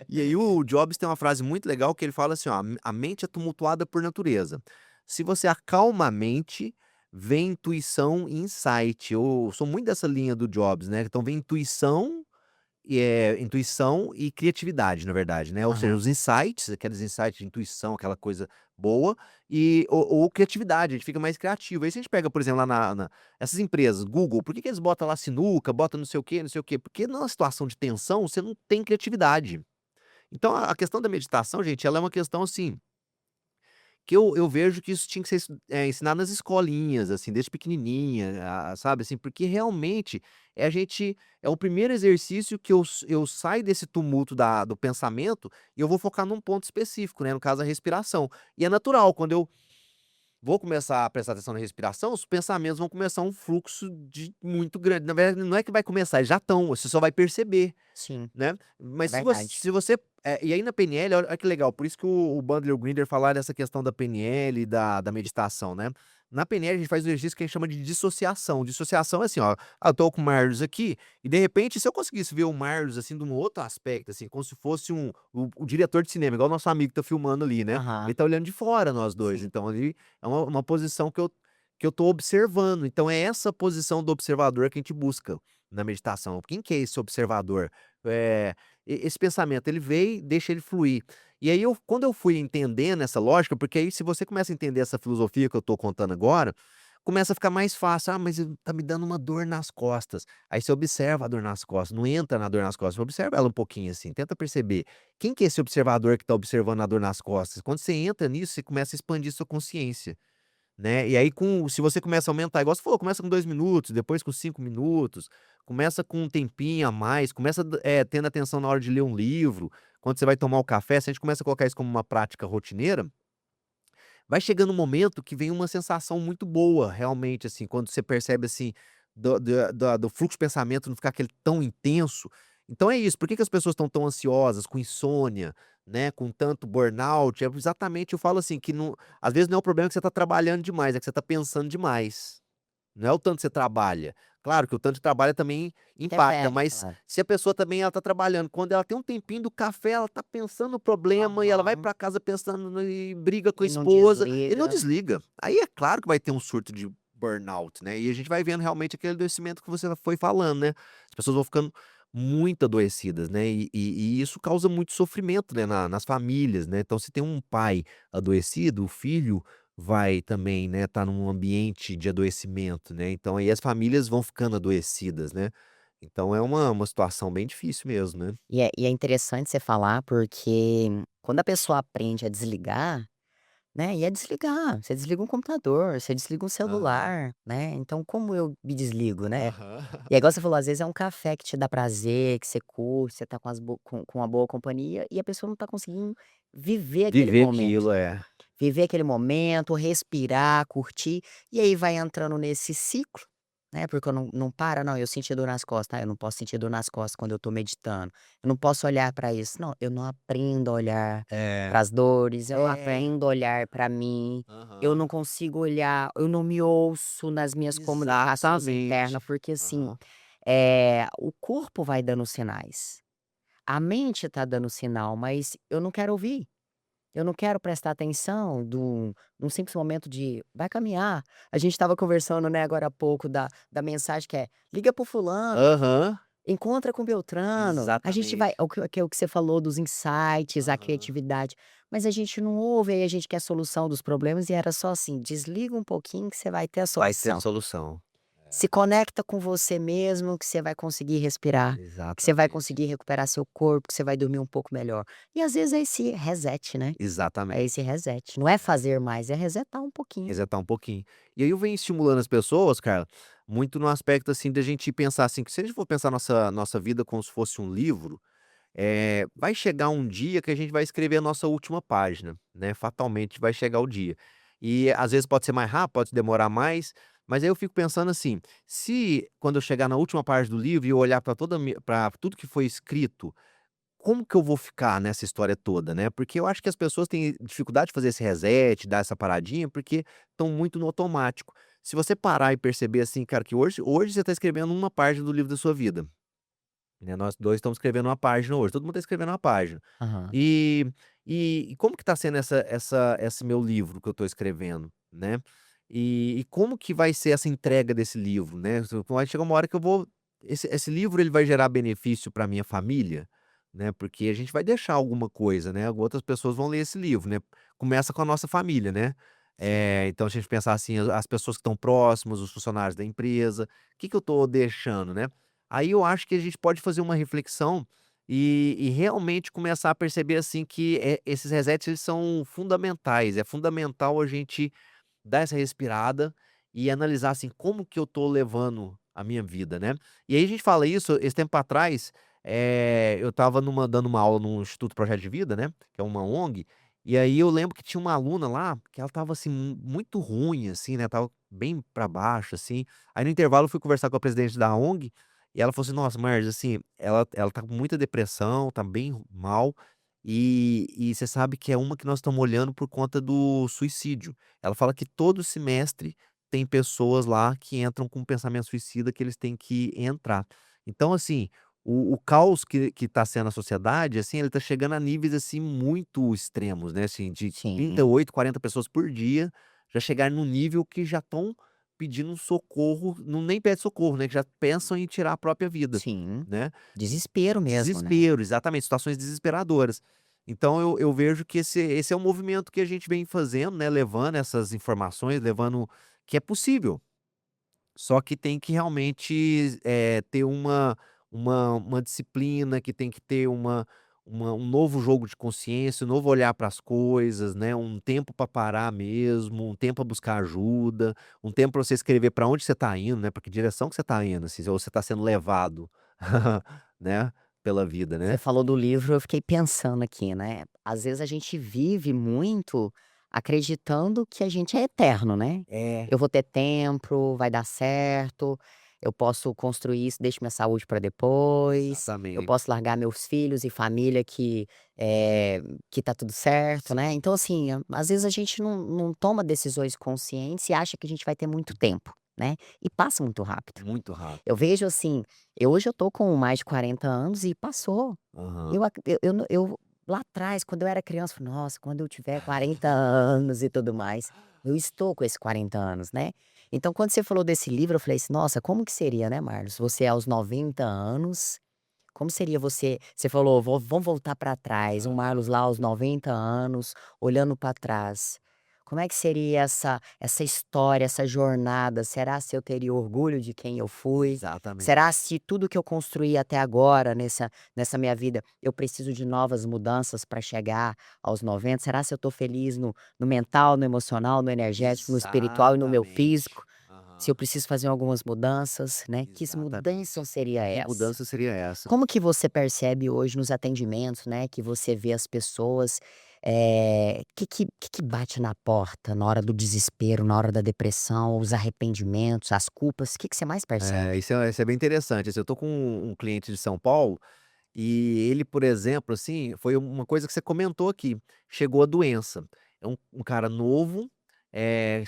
E aí o Jobs tem uma frase muito legal que ele fala assim, ó: "A mente é tumultuada por natureza. Se você acalma a mente, vem intuição e insight". Eu sou muito dessa linha do Jobs, né, então vem intuição e criatividade, na verdade, né, ou seja, Aham, os insights, aqueles insights de intuição, aquela coisa boa, ou criatividade, a gente fica mais criativo. Aí se a gente pega, por exemplo, lá essas empresas, Google, por que que eles botam lá sinuca, botam não sei o quê, não sei o quê? Porque numa situação de tensão, você não tem criatividade. Então a questão da meditação, gente, ela é uma questão, assim, que eu vejo que isso tinha que ser ensinado nas escolinhas, assim, desde pequenininha, sabe, assim, porque realmente a gente é o primeiro exercício que eu saio desse tumulto do pensamento e eu vou focar num ponto específico, né, no caso a respiração. E é natural, quando eu vou começar a prestar atenção na respiração, os pensamentos vão começar um fluxo de muito grande. Na verdade, não é que vai começar, eles já estão, você só vai perceber. sim, Né, é mas se você verdade. se você e aí na PNL, olha que legal, por isso que o Bandler e o Grinder falaram dessa questão da PNL e da meditação, né. Na PNL a gente faz um exercício que a gente chama de dissociação. Dissociação é assim, ó, eu tô com o Marlos aqui, e de repente se eu conseguisse ver o Marlos, assim, de um outro aspecto, assim, como se fosse o diretor de cinema, igual o nosso amigo que tá filmando ali, né. Ele Aham, tá olhando de fora nós dois, sim. então ali é uma posição que eu tô observando, então é essa posição do observador que a gente busca na meditação. Quem que é esse observador? Eh, esse pensamento, ele veio, deixa ele fluir. E aí quando eu fui entendendo essa lógica, porque aí se você começa a entender essa filosofia que eu tô contando agora, começa a ficar mais fácil. "Ah, mas tá me dando uma dor nas costas". Aí você observa a dor nas costas, não entra na dor nas costas, observa ela um pouquinho, assim, tenta perceber. Quem que é esse observador que tá observando a dor nas costas? Quando você entra nisso, você começa a expandir sua consciência. Né, e aí se você começa a aumentar, igual você falou, começa com 2 minutos, depois com 5 minutos, começa com um tempinho a mais, começa tendo atenção na hora de ler um livro, quando você vai tomar o café, se a gente começa a colocar isso como uma prática rotineira, vai chegando um momento que vem uma sensação muito boa, realmente, assim, quando você percebe, assim, do fluxo de pensamento não ficar aquele tão intenso. Então é isso, por que que as pessoas estão tão ansiosas, com insônia, né, com tanto burnout? É exatamente, eu falo assim, que não às vezes não é o problema que você está trabalhando demais, é que você está pensando demais. Não é o tanto que você trabalha. Claro que o tanto de trabalho também impacta, Interfere, mas claro. se a pessoa também ela tá trabalhando, quando ela tem um tempinho do café, ela tá pensando no problema e ela vai Aham. pra casa pensando e briga com a E não esposa e não desliga. desliga. Aí é claro que vai ter um surto de burnout, né, e a gente vai vendo realmente aquele adoecimento que você foi falando, né. As pessoas vão ficando muito adoecidas, né, e isso causa muito sofrimento, né, nas famílias, né. Então se tem um pai adoecido, o filho vai também, né, tá num ambiente de adoecimento, né, então aí as famílias vão ficando adoecidas, né. Então é uma situação bem difícil mesmo, né. E é interessante você falar, porque quando a pessoa aprende a desligar, né, e é desligar, você desliga um computador, você desliga um Aham. celular, né, então como eu me desligo, né? Aham. E é igual você falou, às vezes é um café que te dá prazer, que você curte, você tá com as bo com uma boa companhia e a pessoa não tá conseguindo viver aquele Viver momento. aquilo, é. Viver aquele momento, respirar, curtir, e aí vai entrando nesse ciclo, né, porque eu não para, não, eu senti dor nas costas, tá, eu não posso sentir dor nas costas quando eu tô meditando, eu não posso olhar pra isso, não, eu não aprendo a olhar É. para as dores, eu não É. aprendo a olhar pra mim, eu Aham. não consigo olhar, eu não me ouço nas minhas comunicações internas, Exatamente. porque assim, Aham. o corpo vai dando sinais, a mente tá dando sinal, mas eu não quero ouvir. Eu não quero prestar atenção num simples momento de: "Vai caminhar". A gente estava conversando, né, agora há pouco da mensagem que é: "Liga para o fulano, Aham. encontra com beltrano". A gente vai Exatamente. o que você falou dos insights, a Aham. criatividade, mas a gente não ouve, aí a gente quer a solução dos problemas e era só assim: "Desliga um pouquinho que você vai ter a Vai ter a solução". solução. Se conecta com você mesmo que você vai conseguir respirar, que você vai Exatamente. conseguir recuperar seu corpo, que você vai dormir um pouco melhor. E às vezes é esse reset, né? É Exatamente. esse reset, não é fazer mais, é resetar um pouquinho. Resetar um pouquinho. E aí eu venho estimulando as pessoas, cara, muito no aspecto, assim, da gente pensar, assim, que se a gente for pensar nossa vida como se fosse um livro, vai chegar um dia que a gente vai escrever a nossa última página, né, fatalmente vai chegar o dia. E às vezes pode ser mais rápido, pode demorar mais, mas aí eu fico pensando assim, se quando eu chegar na última página do livro e eu olhar para tudo que foi escrito, como que eu vou ficar nessa história toda, né? Porque eu acho que as pessoas têm dificuldade de fazer esse reset, dar essa paradinha, porque estão muito no automático. Se você parar e perceber assim, cara, que hoje você está escrevendo uma página do livro da sua vida, né? Nós 2 estamos escrevendo uma página hoje, todo mundo está escrevendo uma página. Aham. E e como que está sendo esse meu livro que eu estou escrevendo, né? E como que vai ser essa entrega desse livro, né? Vai chegar uma hora que eu vou esse livro ele vai gerar benefício para minha família, né, porque a gente vai deixar alguma coisa, né, outras pessoas vão ler esse livro, né. Começa com a nossa família, né. Então se a gente pensar assim, as pessoas que estão próximas, os funcionários da empresa, o que que eu estou deixando, né. Aí eu acho que a gente pode fazer uma reflexão e realmente começar a perceber, assim, que, esses resets eles são fundamentais, é fundamental a gente dar essa respirada e analisar, assim, como que eu tô levando a minha vida, né. E aí a gente fala isso, esse tempo atrás, eu estava dando uma aula no Instituto Projeto de Vida, né, que é uma ONG, e aí eu lembro que tinha uma aluna lá, que ela estava, assim, muito ruim, assim, né, estava bem pra baixo, assim. Aí no intervalo eu fui conversar com a presidente da ONG, e ela falou assim: "Nossa, Marges, assim, ela tá com muita depressão, tá bem mal, e você sabe que é uma que nós estamos olhando por conta do suicídio". Ela fala que todo semestre tem pessoas lá que entram com pensamento suicida que eles têm que entrar. Então, assim, o caos que está sendo a sociedade, assim, ele está chegando a níveis, assim, muito extremos, né, assim, de Sim, 38, 40 pessoas por dia, já chegarem num nível que já estão pedindo um socorro, não nem pede socorro, né, que já pensam em tirar a própria vida, sim. né. Desespero mesmo, né. Desespero, exatamente, situações desesperadoras. Então eu vejo que esse é um movimento que a gente vem fazendo, né, levando essas informações, levando que é possível, só que tem que realmente, ter uma disciplina, que tem que ter um novo jogo de consciência, um novo olhar para as coisas, né, um tempo para parar mesmo, um tempo para buscar ajuda, um tempo para você escrever para onde você está indo, né, para que direção que você está indo, assim, ou você está sendo levado, né, pela vida, Você né. falou do livro, eu fiquei pensando aqui, né, às vezes a gente vive muito acreditando que a gente é eterno, né. É, Eu vou ter tempo, vai dar certo, eu posso construir isso, deixo minha saúde para depois, eu exatamente. posso largar meus filhos e família que tá tudo certo, né. Sim, Então assim, às vezes a gente não toma decisões conscientes e acha que a gente vai ter muito tempo, né, e passa muito rápido. muito rápido. Eu vejo assim, hoje eu tô com mais de 40 anos e passou. Aham. Eu lá atrás, quando eu era criança, falei: "Nossa, quando eu tiver 40 anos e tudo mais", eu estou com esses 40 anos, né. Então quando você falou desse livro, eu falei assim: "Nossa, como que seria, né, Marlos, você aos 90 anos, como seria você falou: Vamos voltar para trás", um Marlos lá aos 90 anos, olhando para trás. Como é que seria essa história, essa jornada? Será se eu teria orgulho de quem eu fui? Exatamente. Será se tudo que eu construí até agora nessa minha vida, eu preciso de novas mudanças para chegar aos 90? Será se eu estou feliz no mental, no emocional, no energético, no espiritual e no meu físico? Exatamente. Se eu Aham. preciso fazer algumas mudanças, né, que mudança Exatamente. seria Que essa? mudança seria essa? Como que você percebe hoje nos atendimentos, né, que você vê as pessoas, Que bate na porta na hora do desespero, na hora da depressão, os arrependimentos, as culpas, o que você mais percebe? Isso é bem interessante, assim, eu tô com um cliente de São Paulo, e ele, por exemplo, assim, foi uma coisa que você comentou aqui, chegou a doença. É um cara novo,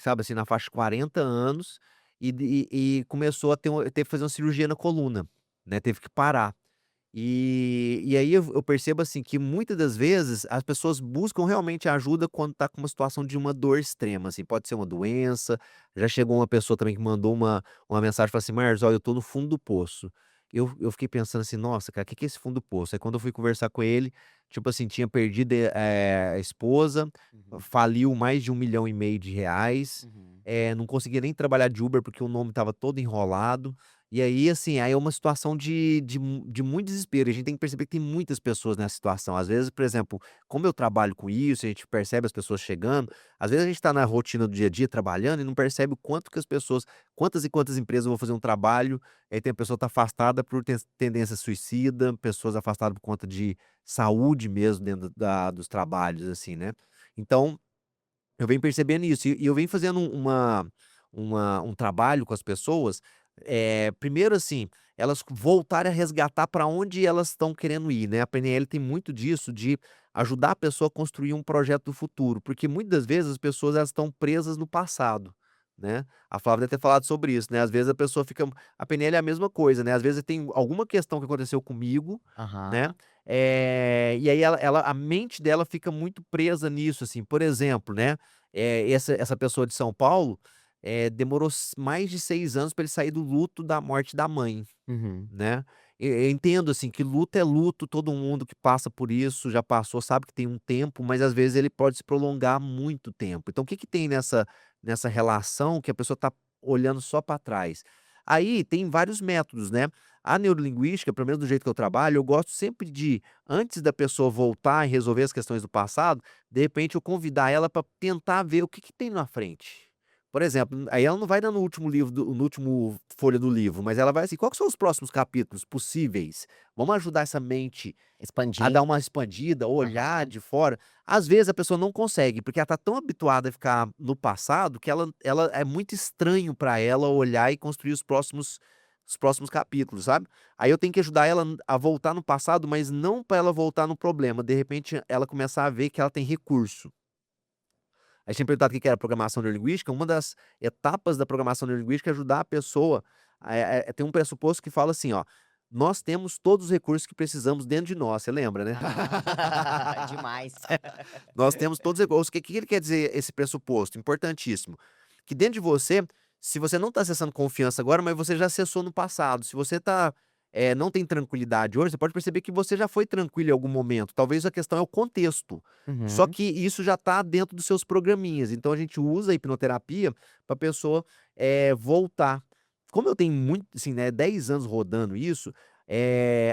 sabe, assim, na faixa de 40 anos, e começou a teve que fazer uma cirurgia na coluna, né, teve que parar. E aí eu percebo, assim, que muitas das vezes as pessoas buscam realmente ajuda quando tá com uma situação de uma dor extrema, assim, pode ser uma doença. Já chegou uma pessoa também que mandou uma mensagem, falou assim: "Marcos, olha, eu tô no fundo do poço". Eu fiquei pensando assim: "Nossa, cara, o que que é esse fundo do poço?". Aí quando eu fui conversar com ele, tipo assim, tinha perdido, a esposa, Uhum, faliu mais de 1,5 milhão de reais, uhum. não conseguia nem trabalhar de Uber, porque o nome estava todo enrolado. E aí, assim, aí é uma situação de muito desespero, e a gente tem que perceber que tem muitas pessoas nessa situação. Às vezes, por exemplo, como eu trabalho com isso, a gente percebe as pessoas chegando, às vezes a gente tá na rotina do dia a dia trabalhando e não percebe o quanto que as pessoas, quantas e quantas empresas vão fazer um trabalho, aí tem a pessoa tá afastada por tendência suicida, pessoas afastadas por conta de saúde mesmo dentro dos trabalhos, assim, né. Então eu venho percebendo isso, e eu venho fazendo um trabalho com as pessoas, primeiro assim, elas voltarem a resgatar para onde elas estão querendo ir, né, a PNL tem muito disso, de ajudar a pessoa a construir um projeto do futuro, porque muitas das vezes as pessoas elas estão presas no passado, né. A Flávia deve ter falado sobre isso, né, às vezes a pessoa fica, a PNL é a mesma coisa, né, às vezes tem alguma questão que aconteceu comigo, né, Aham. e aí a mente dela fica muito presa nisso, assim, por exemplo, né, essa pessoa de São Paulo, demorou mais de 6 anos para ele sair do luto da morte da mãe, Uhum. né. Eu entendo, assim, que luto é luto, todo mundo que passa por isso já passou, sabe que tem um tempo, mas às vezes ele pode se prolongar muito tempo. Então o que que tem nessa relação que a pessoa está olhando só para trás? Aí tem vários métodos, né. A neurolinguística, pelo menos do jeito que eu trabalho, eu gosto sempre de, antes da pessoa voltar e resolver as questões do passado, de repente eu convidar ela para tentar ver o que que tem na frente. Por exemplo, aí ela não vai dar no último folha do livro, mas ela vai assim: "Quais são os próximos capítulos possíveis? Vamos ajudar essa mente a Expandir. dar uma expandida, olhar Aham. de fora". Às vezes a pessoa não consegue, porque ela tá tão habituada a ficar no passado, que ela é muito estranho para ela olhar e construir os próximos capítulos, sabe. Aí eu tenho que ajudar ela a voltar no passado, mas não para ela voltar no problema, de repente ela começar a ver que ela tem recurso. Aí tinha perguntado o que que era programação neurolinguística, uma das etapas da programação neurolinguística é ajudar a pessoa, tem um pressuposto que fala assim, ó: "Nós temos todos os recursos que precisamos dentro de nós", você lembra, né? Demais. Nós temos todos os recursos. O que ele quer dizer, esse pressuposto? Importantíssimo. Que dentro de você, se você não está acessando confiança agora, mas você já acessou no passado. Se você não tem tranquilidade hoje, você pode perceber que você já foi tranquilo em algum momento. Talvez a questão é o contexto. Só Uhum. que isso já está dentro dos seus programinhas. Então a gente usa a hipnoterapia para a pessoa voltar. Como eu tenho muito, assim, né, 10 anos rodando isso,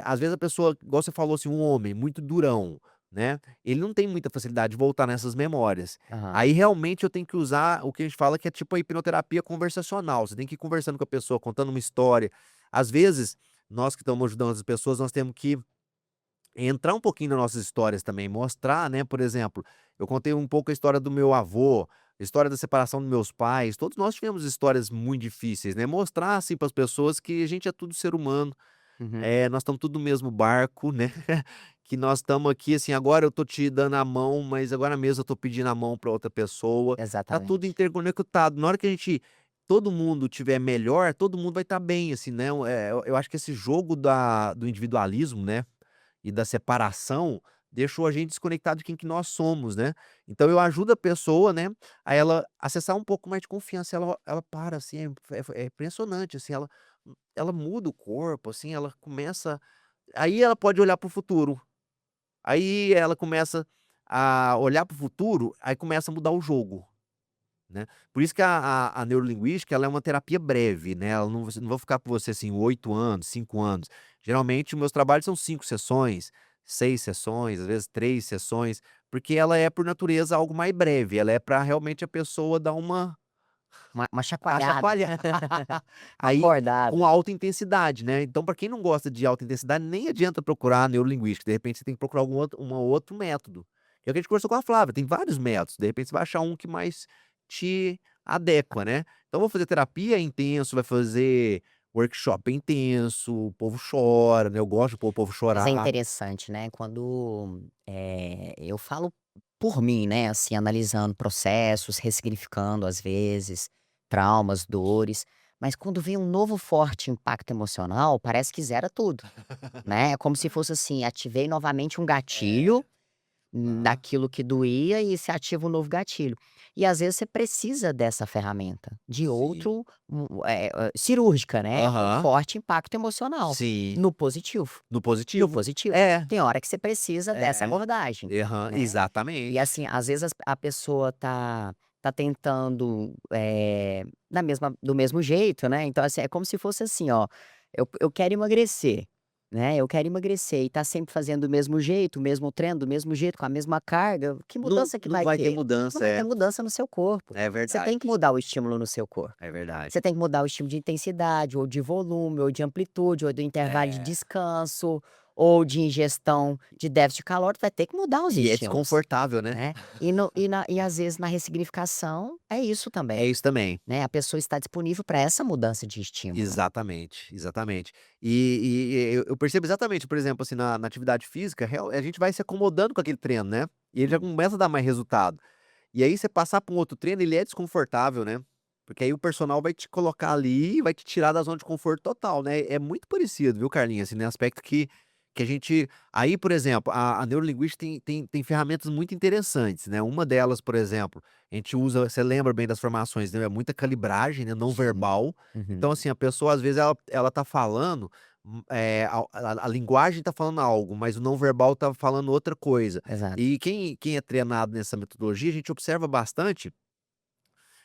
às vezes a pessoa, igual você falou assim, um homem muito durão, né? Ele não tem muita facilidade de voltar nessas memórias. Aham. Aí realmente eu tenho que usar o que a gente fala que é tipo a hipnoterapia conversacional, você tem que ir conversando com a pessoa, contando uma história. Às vezes, nós que estamos ajudando as pessoas, nós temos que entrar um pouquinho nas nossas histórias também, mostrar, né, por exemplo, eu contei um pouco a história do meu avô, a história da separação dos meus pais, todos nós tivemos histórias muito difíceis, né, mostrar assim para as pessoas que a gente é tudo ser humano, Uhum. nós estamos tudo no mesmo barco, né, que nós estamos aqui, assim, agora eu tô te dando a mão, mas agora mesmo eu tô pedindo a mão para outra pessoa. Tá tudo Exatamente. interconectado. Na hora que a gente todo mundo tiver melhor, todo mundo vai estar bem, assim, né, eu acho que esse jogo do individualismo, né, e da separação, deixou a gente desconectado de quem que nós somos, né. Então eu ajudo a pessoa, né, a ela acessar um pouco mais de confiança, ela para, assim, é impressionante, assim, ela muda o corpo, assim, ela começa, aí ela pode olhar para o futuro. Aí ela começa a olhar para o futuro, aí começa a mudar o jogo, né. Por isso que a neurolinguística ela é uma terapia breve, né, ela não você não vou ficar com você, assim, 8 anos, 5 anos. Geralmente meus trabalhos são 5 sessões, 6 sessões, às vezes 3 sessões, porque ela é por natureza algo mais breve, ela é para realmente a pessoa dar Uma a chacoalhada. chacoalhar. Uma Aí, acordada. com alta intensidade, né. Então para quem não gosta de alta intensidade, nem adianta procurar a neurolinguística, de repente você tem que procurar algum outro método, que é o que a gente conversou com a Flávia, tem vários métodos, de repente você vai achar um que mais te adequa, né. Então vou fazer terapia é intenso, vai fazer workshop é intenso, o povo chora, né, eu gosto de pôr o povo Mas é chorar. interessante, né, quando, eu falo por mim, né, assim, analisando processos, ressignificando às vezes, traumas, dores, mas quando vem um novo forte impacto emocional, parece que zera tudo, né, é como se fosse assim, ativei novamente um É. gatilho Aham. daquilo que doía e se ativa um novo gatilho. E às vezes você precisa dessa ferramenta, de Sim. outro, cirúrgica, né, um Aham. forte impacto emocional, Sim. no positivo. No No positivo. positivo. É, Tem hora que você precisa dessa é. abordagem, Aham, né. E exatamente. assim, às vezes a pessoa tá tentando, do mesmo jeito, né, então assim, é como se fosse assim, ó, eu quero emagrecer, né, eu quero emagrecer e tá sempre fazendo do mesmo jeito, o mesmo treino, do mesmo jeito, com a mesma carga, que Não mudança que não vai vai ter ter? Não mudança, vai ter é. mudança no seu corpo. É Você verdade, tem que mudar o estímulo no seu corpo. é verdade. Você tem que mudar o estímulo de intensidade, ou de volume, ou de amplitude, ou do intervalo de É. descanso, ou de ingestão de déficit calórico, vai ter que mudar os E é estímulos, desconfortável, né. né. E às vezes na ressignificação é isso É também, isso também. né, a pessoa está disponível para essa mudança de estímulo. Exatamente, exatamente. E eu percebo exatamente, por exemplo, assim, na atividade física, a gente vai se acomodando com aquele treino, né, e ele já Hum. começa a dar mais resultado. E aí você passar para um outro treino, ele é desconfortável, né, porque aí o personal vai te colocar ali e vai te tirar da zona de conforto total, né. É muito parecido, viu, Carlinhos, assim, no aspecto que a gente aí, por exemplo, a neurolinguística tem ferramentas muito interessantes, né. Uma delas, por exemplo, a gente usa, você lembra bem das formações, né, é muita calibragem, né, não Sim. verbal. Uhum. Então, assim, a pessoa às vezes ela tá falando, a linguagem tá falando algo, mas o não verbal tá falando outra coisa. Exato. E quem é treinado nessa metodologia, a gente observa bastante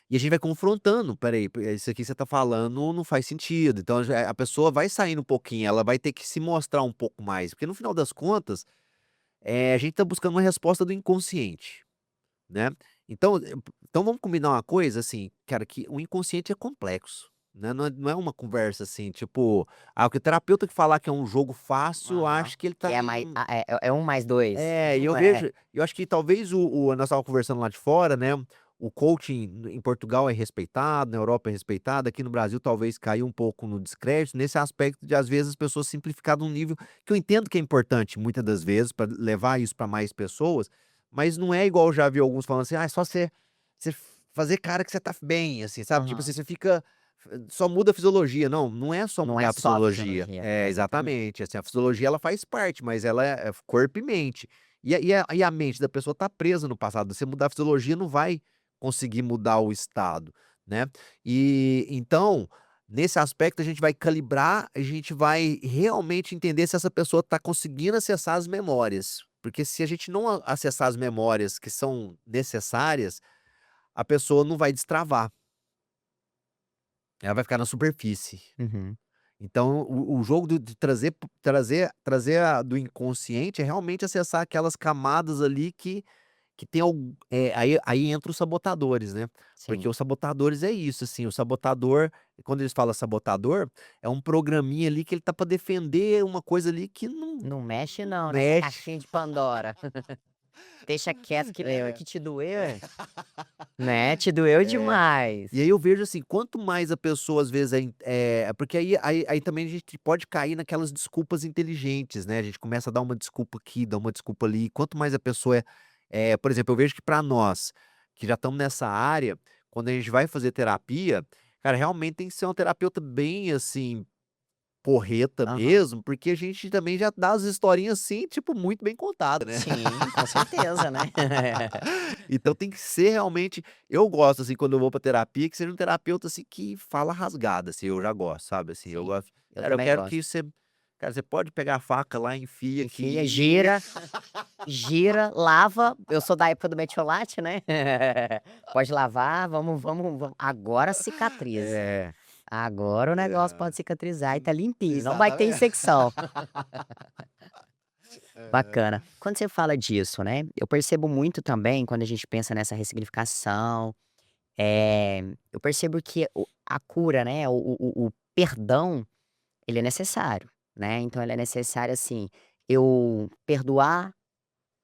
e a gente vai confrontando, "Espera aí, isso aqui você tá falando não faz sentido", então já a pessoa vai saindo um pouquinho, ela vai ter que se mostrar um pouco mais, porque no final das contas, a gente tá buscando uma resposta do inconsciente, né. Então então vamos combinar uma coisa, assim, cara, que o inconsciente é complexo, né, não é uma conversa, assim, tipo, o que o terapeuta que falar que é um jogo fácil, Aham. acho que ele Que tá é mais é 1 mais 2. e eu Não é. vejo eu acho que talvez nós estávamos conversando lá de fora, né, o coaching em Portugal é respeitado, na Europa é respeitado, aqui no Brasil talvez caiu um pouco no descrédito, nesse aspecto de, às vezes, as pessoas simplificar de um nível que eu entendo que é importante, muitas das vezes, para levar isso para mais pessoas, mas não é igual eu já vi alguns falando assim: "Ah, é só você fazer cara que você tá bem", assim, sabe, tipo assim, Aham. você fica só muda a fisiologia. Não, não é só Não mudar é a só a fisiologia. fisiologia, É, exatamente. exatamente, assim, a fisiologia ela faz parte, mas ela é corpo e mente. E a mente da pessoa tá presa no passado, você mudar a fisiologia não vai conseguir mudar o estado, né. E então, nesse aspecto a gente vai calibrar, a gente vai realmente entender se essa pessoa tá conseguindo acessar as memórias, porque se a gente não acessar as memórias que são necessárias, a pessoa não vai destravar, ela vai ficar na superfície. Uhum. Então o jogo de trazer a do inconsciente é realmente acessar aquelas camadas ali que tem aí entra os sabotadores, né, porque Sim. os sabotadores é isso, assim, o sabotador, quando eles falam sabotador, é um programinha ali que ele tá pra defender uma coisa ali que não Não mexe não não nessa mexe. caixinha de Pandora. Deixa quieto que foi É. que te doeu, né, te doeu É. E demais. aí eu vejo assim, quanto mais a pessoa às vezes porque aí também a gente pode cair naquelas desculpas inteligentes, né, a gente começa a dar uma desculpa aqui, dar uma desculpa ali, quanto mais a pessoa por exemplo, eu vejo que para nós, que já estamos nessa área, quando a gente vai fazer terapia, cara, realmente tem que ser um terapeuta bem, assim, porreta Aham. mesmo, porque a gente também já dá as historinhas, assim, tipo, muito bem contada, né. Sim, com certeza, né. Então tem que ser realmente eu gosto, assim, quando eu vou pra terapia, que seja um terapeuta, assim, que fala rasgada, assim, eu já gosto, sabe, assim, eu Sim, gosto eu cara, eu também quero gosto. que você cara, você pode pegar a faca lá, enfia Enfia, aqui. gira, gira, lava, eu sou da época do metiolate, né. Pode lavar, vamos agora cicatriza. É, Agora o negócio aham. pode cicatrizar e tá limpinho, não vai ter Exatamente. infecção. Aham. Bacana. Quando você fala disso, né, eu percebo muito também quando a gente pensa nessa ressignificação, eu percebo que a cura, né, o perdão, ele é necessário, né, então ele é necessário, assim, eu perdoar,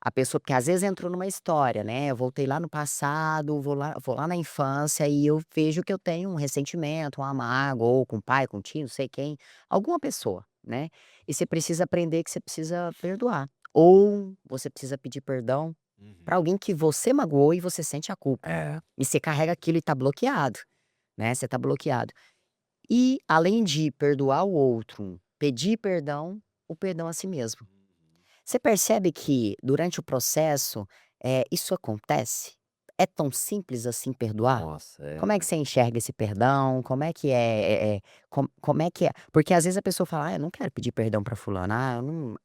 A pessoa porque às vezes entrou numa história, né, eu voltei lá no passado, vou lá na infância e eu vejo que eu tenho um ressentimento, uma mágoa, ou com o pai, com o tio, não sei quem, alguma pessoa, né. E você precisa aprender que você precisa perdoar, ou você precisa pedir perdão Uhum. para alguém que você magoou e você sente a culpa. É. E você carrega aquilo e tá bloqueado, né, você tá bloqueado. E além de perdoar o outro, pedir perdão, o perdão a si mesmo. Uhum. Você percebe que durante o processo, isso acontece? É tão simples assim perdoar? Nossa, é. Como é que você enxerga esse perdão? Como é que como é que é? Porque às vezes a pessoa fala: "Ah, eu não quero pedir perdão para fulano,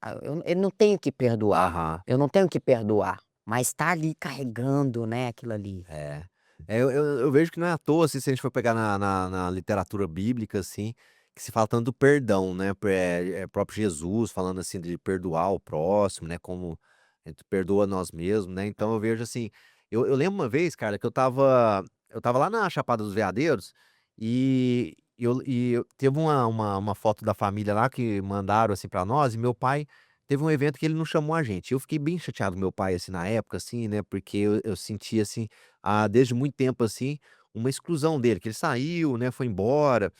eu não tenho que perdoar, Aham. eu não tenho que perdoar", mas tá ali carregando, né, aquilo ali. É. Eu vejo que não é à toa, assim, se a gente for pegar na literatura bíblica, assim, que se fala tanto do perdão, né, próprio Jesus falando, assim, de perdoar o próximo, né, como a gente perdoa nós mesmos, né, então eu vejo assim, eu lembro uma vez, cara, que eu estava lá na Chapada dos Veadeiros, e teve uma foto da família lá que mandaram, assim, pra nós, e meu pai teve um evento que ele não chamou a gente. Eu fiquei bem chateado com meu pai, assim, na época, assim, né, porque eu senti, assim, desde muito tempo, assim, uma exclusão dele, que ele saiu, né, foi embora,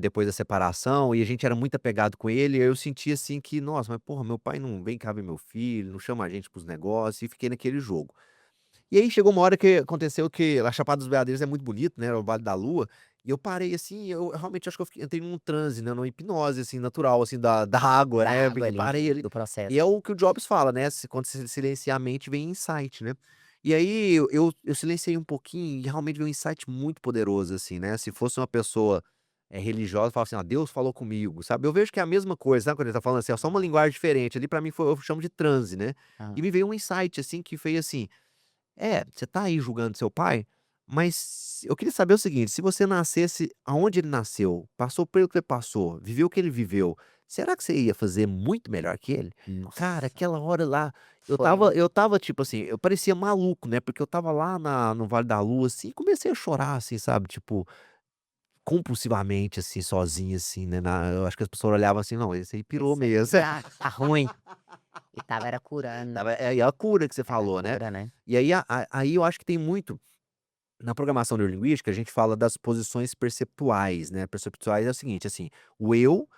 depois da separação, e a gente era muito apegado com ele, e eu senti, assim, que: "Nossa, mas porra, meu pai não vem cá ver meu filho, não chama a gente para os negócios", e fiquei naquele jogo. E aí chegou uma hora que aconteceu que a Chapada dos Veadeiros é muito bonito, né, era o Vale da Lua, e eu parei, assim, eu realmente acho que entrei num transe, né, numa hipnose, assim, natural, assim, da água, Da né, água porque ali, parei ali. do E processo. é o que o Jobs fala, né, quando você silencia a mente vem insight, né. E aí eu silenciei um pouquinho e realmente veio um insight muito poderoso, assim, né, se fosse uma pessoa, religiosa, falava assim: "Ah, Deus falou comigo", sabe. Eu vejo que é a mesma coisa, sabe, quando ele tá falando assim, é só uma linguagem diferente, ali pra mim foi eu chamo de transe, né. Hã. E me veio um insight, assim, que fez assim: você tá aí julgando seu pai, mas eu queria saber o seguinte, se você nascesse aonde ele nasceu, passou pelo que ele passou, viveu o que ele viveu, será que você ia fazer muito melhor que ele? Cara, Nossa, aquela hora lá, eu foi tava um eu tava tipo assim, eu parecia maluco, né, porque eu tava lá no Vale da Lua, assim, e comecei a chorar, assim, sabe, tipo, compulsivamente, assim, sozinho, assim, né, eu acho que as pessoas olhavam assim: "Não, esse aí pirou esse aí mesmo". tá ruim. E tava era curando, É a cura que você era falou, né. cura, né. E aí aí eu acho que tem muito na programação neurolinguística, a gente fala das posições perceptuais, né, perceptuais é o seguinte, assim, o eu,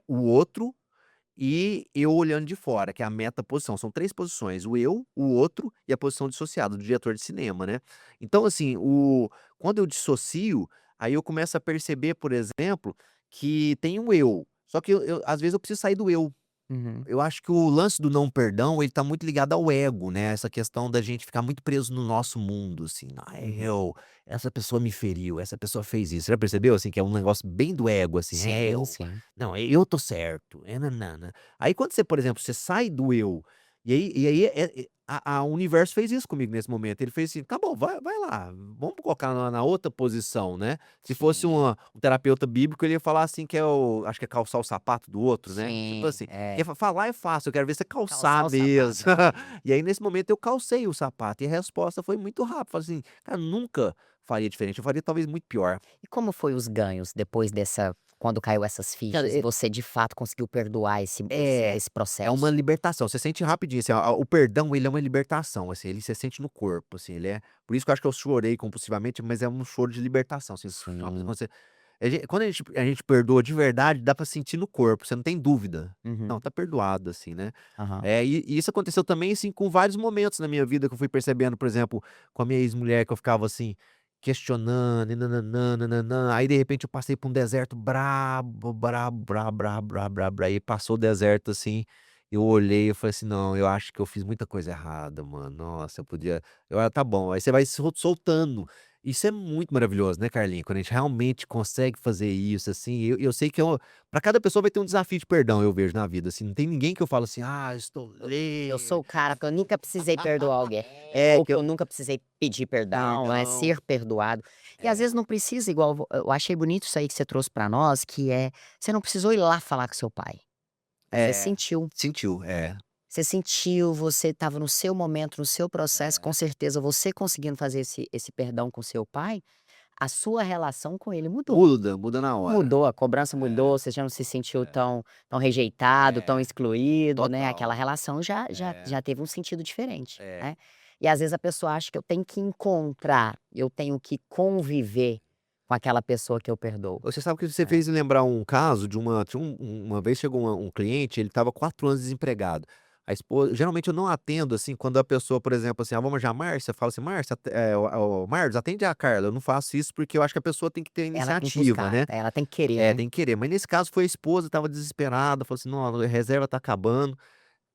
o outro e eu olhando de fora, que é a metaposição, são 3 posições, o eu, o outro e a posição dissociada, do diretor de cinema, né. Então assim, quando eu dissocio, aí eu começo a perceber, por exemplo, que tem um eu, só que eu às vezes eu preciso sair do eu. Uhum. Eu acho que o lance do não perdão, ele tá muito ligado ao ego, né, essa questão da gente ficar muito preso no nosso mundo, assim, "Ah, Uhum. essa pessoa me feriu, essa pessoa fez isso", você já percebeu, assim, que é um negócio bem do ego, assim, "É Sim, eu, sim. não, eu tô certo, é nã Aí quando você, por exemplo, você sai do eu, e aí o universo fez isso comigo nesse momento, ele fez assim: "Tá bom, vai lá, vamos colocar na outra posição", né. Se fosse Sim, um terapeuta bíblico, ele ia falar assim que é o acho que é calçar o sapato do outro, né, tipo sim, assim, é. porque falar é fácil, eu quero ver você calçar Calçar o mesmo. sapato, é. E aí nesse momento eu calcei o sapato e a resposta foi muito rápida, falei assim: "Cara, nunca faria diferente, eu faria talvez muito pior". E como foi os ganhos depois dessa quando caiu essas Cara, fichas, você de fato conseguiu perdoar é esse é uma processo? libertação, você sente rapidinho, assim, o perdão ele é uma libertação, assim, ele você sente no corpo, assim, ele é por isso que eu acho que eu chorei compulsivamente, mas é um choro de libertação, assim, Sim. quando você quando a gente perdoa de verdade, dá pra sentir no corpo, você não tem dúvida. Não, Uhum. tá perdoado, assim, né. Aham. E isso aconteceu também, assim, com vários momentos na minha vida que eu fui percebendo, por exemplo, com a minha ex-mulher que eu ficava, assim, questionando e nã aí de repente eu passei por um deserto brabo, brabo, brabo, brabo, brabo, brabo, aí passou o deserto, assim, eu olhei e falei assim: "Não, eu acho que eu fiz muita coisa errada, mano, nossa, eu podia tá bom", aí você vai soltando. Isso é muito maravilhoso, né, Carlinhos, quando a gente realmente consegue fazer isso, assim, eu sei que pra cada pessoa vai ter um desafio de perdão, eu vejo na vida, assim, não tem ninguém que eu falo assim: "Ah, estou Eu sou livre". o cara que eu nunca precisei perdoar alguém, É, ou que que eu eu nunca precisei pedir perdão, né, perdão. ser perdoado. E às É. vezes não precisa igual eu achei bonito isso aí que você trouxe pra nós, que é, você não precisou ir lá falar com seu pai, você É. sentiu. Sentiu, Você sentiu, você estava no seu momento, no seu processo, com é. certeza você conseguindo fazer esse perdão com seu pai, a sua relação com ele mudou. Muda na hora. Mudou, a cobrança É, mudou, você já não se sentiu é, tão rejeitado, tão é, excluído, né, aquela total. relação É, já teve um sentido diferente, é. né. E às vezes a pessoa acha que eu tenho que encontrar, eu tenho que conviver com aquela pessoa que eu perdoo, Você sabe que você né. fez me lembrar um caso de uma tinha uma vez chegou um cliente, ele estava 4 anos desempregado. A esposa geralmente eu não atendo, assim, quando a pessoa, por exemplo, assim: "Ah, vamos já Márcia", fala assim: "Márcia, ô Marlos, atende a Carla", eu não faço isso, porque eu acho que a pessoa tem que ter Ela tem que iniciativa, buscar, né. ela tem que querer, É, né. tem que querer, mas nesse caso foi a esposa, estava desesperada, falou assim: "Não, a reserva tá acabando,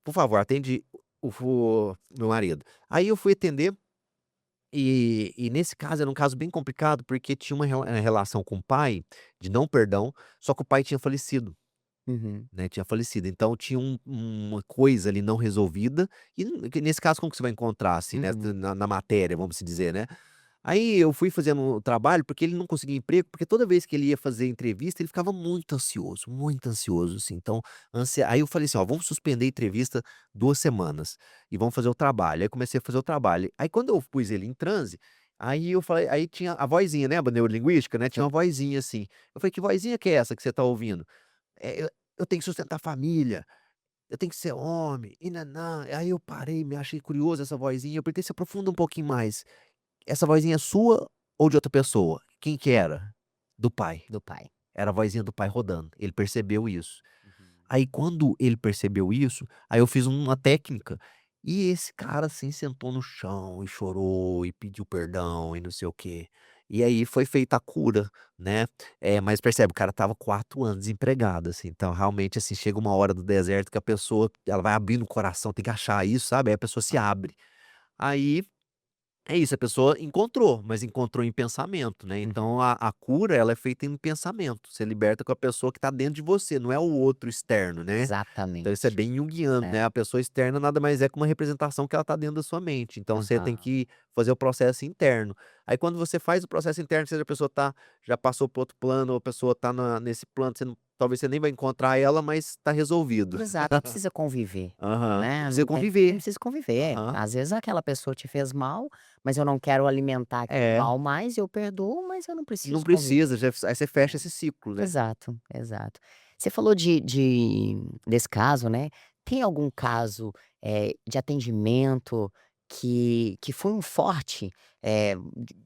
por favor, atende o meu marido". Aí eu fui atender, e nesse caso era um caso bem complicado, porque tinha uma relação com o pai, de não perdão, só que o pai tinha falecido, Uhum, né, tinha falecido, então tinha uma coisa ali não resolvida, e que nesse caso como que você vai encontrar, assim, né, uhum, na matéria, vamos se dizer, né. Aí eu fui fazendo o trabalho, porque ele não conseguia emprego, porque toda vez que ele ia fazer entrevista, ele ficava muito ansioso, assim. Então, aí eu falei assim: "Ó, vamos suspender a entrevista 2 semanas e vamos fazer o trabalho". Aí comecei a fazer o trabalho. Aí quando eu pus ele em transe, aí eu falei, aí tinha a vozinha, né, a neurolinguística, né, tinha sim. uma vozinha assim. Eu falei: "Que vozinha que é essa que você tá ouvindo?". Eu tenho que sustentar a família, eu tenho que ser homem e nã Aí eu parei, me achei curioso essa vozinha, eu perguntei: "Se aprofunda um pouquinho mais". Essa vozinha é sua ou de outra pessoa? Quem que era? Do pai. Do pai. Era a vozinha do pai rodando, ele percebeu isso. Uhum. Aí quando ele percebeu isso, aí eu fiz uma técnica, e esse cara, assim, sentou no chão e chorou e pediu perdão e não sei o quê. E aí foi feita a cura, né. Mas percebe, o cara estava 4 anos desempregado, assim, então realmente, assim, chega uma hora do deserto que a pessoa, ela vai abrindo o coração, tem que achar isso, sabe, aí a pessoa se abre. Aí é isso, a pessoa encontrou, mas encontrou em pensamento, né, Uhum. então a cura ela é feita em pensamento, você liberta com a pessoa que está dentro de você, não é o outro externo, né. Então isso é Exatamente. bem junguiano, É. né, a pessoa externa nada mais é que uma representação que ela está dentro da sua mente, então você tem Aham. que fazer o processo interno. Aí quando você faz o processo interno, seja a pessoa já passou para outro plano ou a pessoa está nesse plano, você não, talvez você nem vai encontrar ela, mas está resolvido. Exato, precisa conviver, Aham. né, Precisa não tem conviver. precisa conviver. Aham. Às vezes aquela pessoa te fez mal, mas eu não quero alimentar aquele É, mal mais, eu perdoo, mas eu não não preciso conviver. precisa, já aí você fecha esse ciclo, né. Exato, exato. Você falou desse caso, né, tem algum caso, de atendimento que foi um forte,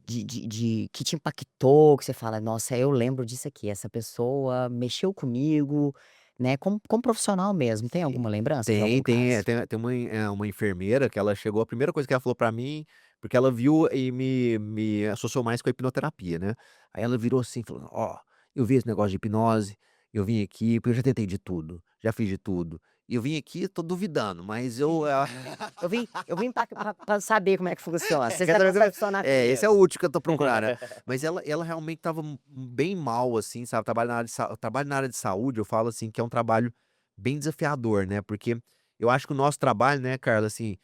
que te impactou, que você fala: "Nossa, eu lembro disso aqui, essa pessoa mexeu comigo", né, como profissional mesmo, tem Sim. alguma lembrança de Tem, algum caso? tem uma enfermeira que ela chegou, a primeira coisa que ela falou pra mim, porque ela viu e me associou mais com a hipnoterapia, né. Aí ela virou assim e falou: "Ó, eu vi esse negócio de hipnose, eu vim aqui porque eu já tentei de tudo, já fiz de tudo, e eu vim aqui, tô duvidando, mas eu, Eu vim pra saber como é que funciona, se esse quer negócio vai saber funcionar esse é o mesmo. último que eu tô procurando, né. Mas ela realmente estava bem mal, assim, sabe, trabalho na área de saúde, eu falo assim que é um trabalho bem desafiador, né, porque eu acho que o nosso trabalho, né, Carla, assim,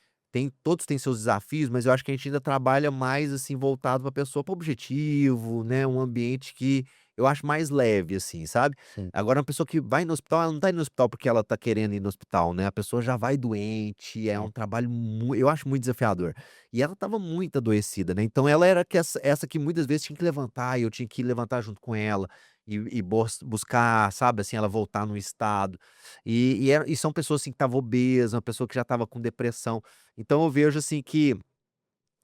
todos têm seus desafios, mas eu acho que a gente ainda trabalha mais, assim, voltado pra pessoa, para objetivo, né, um ambiente que eu acho mais leve, assim, sabe. Sim. Agora uma pessoa que vai no hospital, ela não tá indo no hospital porque ela tá querendo ir no hospital, né, a pessoa já vai doente, é um É. trabalho eu acho muito desafiador. E ela estava muito adoecida, né, então ela era que essa que muitas vezes tinha que levantar e eu tinha que levantar junto com ela, e buscar, sabe, assim, ela voltar no estado. E são pessoas, assim, que estavam obesas, uma pessoa que já estava com depressão. Então eu vejo, assim, que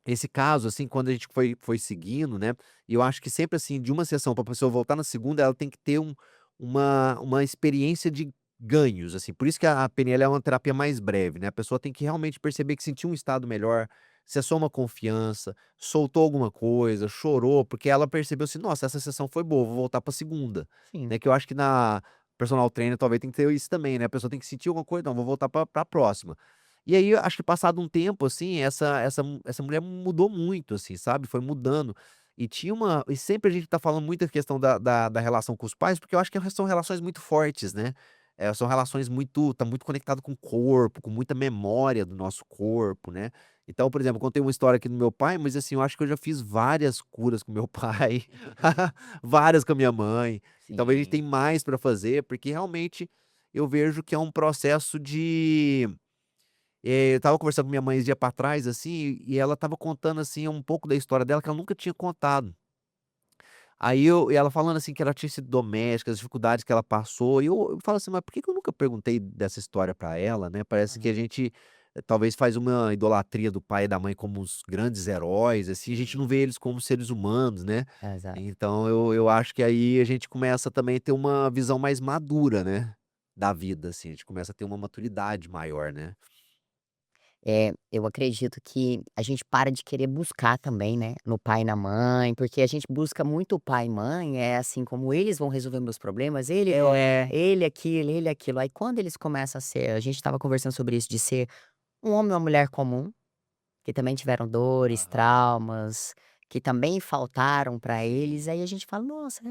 esse caso, assim, quando a gente foi seguindo, né, e eu acho que sempre, assim, de uma sessão para a pessoa voltar na segunda, ela tem que ter uma experiência de ganhos, assim, por isso que a PNL é uma terapia mais breve, né, a pessoa tem que realmente perceber que sentiu um estado melhor, acessou uma confiança, soltou alguma coisa, chorou, porque ela percebeu assim: "Nossa, essa sessão foi boa, vou voltar para a segunda", Sim. né, que eu acho que na personal trainer talvez tem que ter isso também, né, a pessoa tem que sentir alguma coisa: "Não, vou voltar para a próxima". E aí, eu acho que passado um tempo, assim, essa mulher mudou muito, assim, sabe, foi mudando. E sempre a gente tá falando muito a questão da relação com os pais, porque eu acho que são relações muito fortes, né. São relações muito conectado com o corpo, com muita memória do nosso corpo, né. Então, por exemplo, eu contei uma história aqui do meu pai, mas, assim, eu acho que eu já fiz várias curas com meu pai, várias com a minha mãe, e talvez a gente tem Sim. mais para fazer, porque realmente eu vejo que é um processo de eu estava conversando com minha mãe esse dia pra trás, assim, e ela estava contando, assim, um pouco da história dela que ela nunca tinha contado. Aí e ela falando assim que ela tinha sido doméstica, as dificuldades que ela passou, e eu falo assim: "Mas por que que eu nunca perguntei dessa história pra ela, né?" Parece que a Uhum. gente, talvez faz uma idolatria do pai e da mãe como os grandes heróis, assim, a gente Sim, não vê eles como seres humanos, né. exato. Então eu acho que aí a gente começa também a ter uma visão mais madura, né, da vida, assim, a gente começa a ter uma maturidade maior, né. Eu acredito que a gente para de querer buscar também, né, no pai e na mãe, porque a gente busca muito o pai e mãe, é assim, como eles vão resolver meus problemas, É. ele aquilo. Aí quando eles começam a ser a gente estava conversando sobre isso, de ser um homem ou uma mulher comum, que também tiveram dores, Aham. traumas, que também faltaram para eles, Sim. aí a gente fala: "Nossa,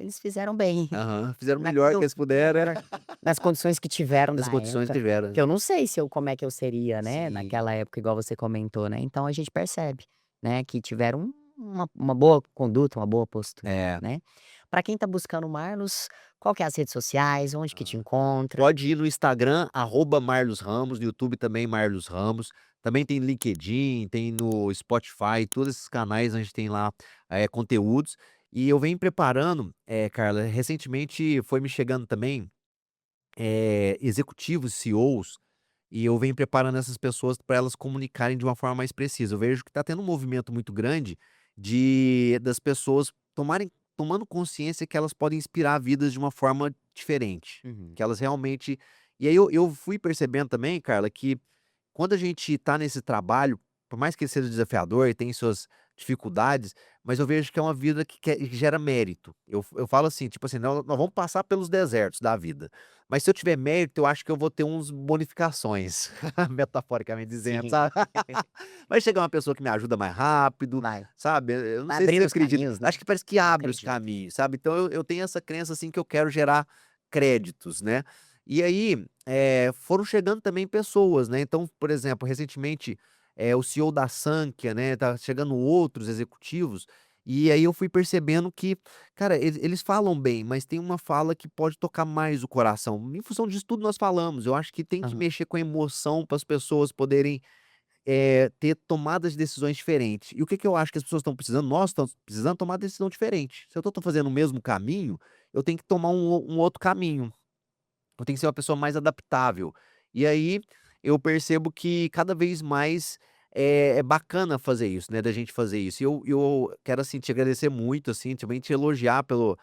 eles fizeram bem", Aham. Fizeram o melhor que naquilo eles puderam, era nas condições que tiveram as na condições que época, tiveram. que eu não sei se eu como é que eu seria, né, Sim. naquela época igual você comentou, né, então a gente percebe, né, que tiveram uma boa conduta, uma boa postura, É. né. Pra quem tá buscando o Marlos, qual que é as redes sociais, onde que te Aham. encontra? Pode ir no Instagram, @marlosramos, no YouTube também Marlos Ramos, também tem LinkedIn, tem no Spotify, todos esses canais a gente tem lá, conteúdos. E eu venho preparando, Carla, recentemente foi me chegando também, executivos, CEOs, e eu venho preparando essas pessoas para elas comunicarem de uma forma mais precisa. Eu vejo que está tendo um movimento muito grande das pessoas tomando consciência que elas podem inspirar vidas de uma forma diferente, Uhum. que elas realmente e aí eu fui percebendo também, Carla, que quando a gente está nesse trabalho, por mais que ele seja desafiador e tem suas dificuldades, mas eu vejo que é uma vida que gera mérito. Eu falo assim, tipo assim: Nós vamos passar pelos desertos da vida, mas se eu tiver mérito, eu acho que eu vou ter uns bonificações", metaforicamente dizendo, Sim, sabe. Vai chegar uma pessoa que me ajuda mais rápido, vai. sabe. Eu não Vai sei se você abrindo os acredita, caminhos, né. acho que parece que Eu abre os acredito. caminhos, sabe. Então eu tenho essa crença, assim, que eu quero gerar créditos, né. E aí, foram chegando também pessoas, né, então, por exemplo, recentemente, o CEO da Sankhya, né, tá chegando outros executivos, e aí eu fui percebendo que, cara, eles falam bem, mas tem uma fala que pode tocar mais o coração. Em função disso tudo nós falamos, eu acho que tem que Aham, mexer com a emoção para as pessoas poderem, ter tomadas de decisões diferentes. E o que que eu acho que as pessoas estão precisando? Nós estamos precisando tomar decisão diferente. Se eu tô fazendo o mesmo caminho, eu tenho que tomar um outro caminho. Eu tenho que ser uma pessoa mais adaptável. E aí, eu percebo que cada vez mais é bacana fazer isso, né, da gente fazer isso. E eu quero, assim, te agradecer muito, assim, também te elogiar pelo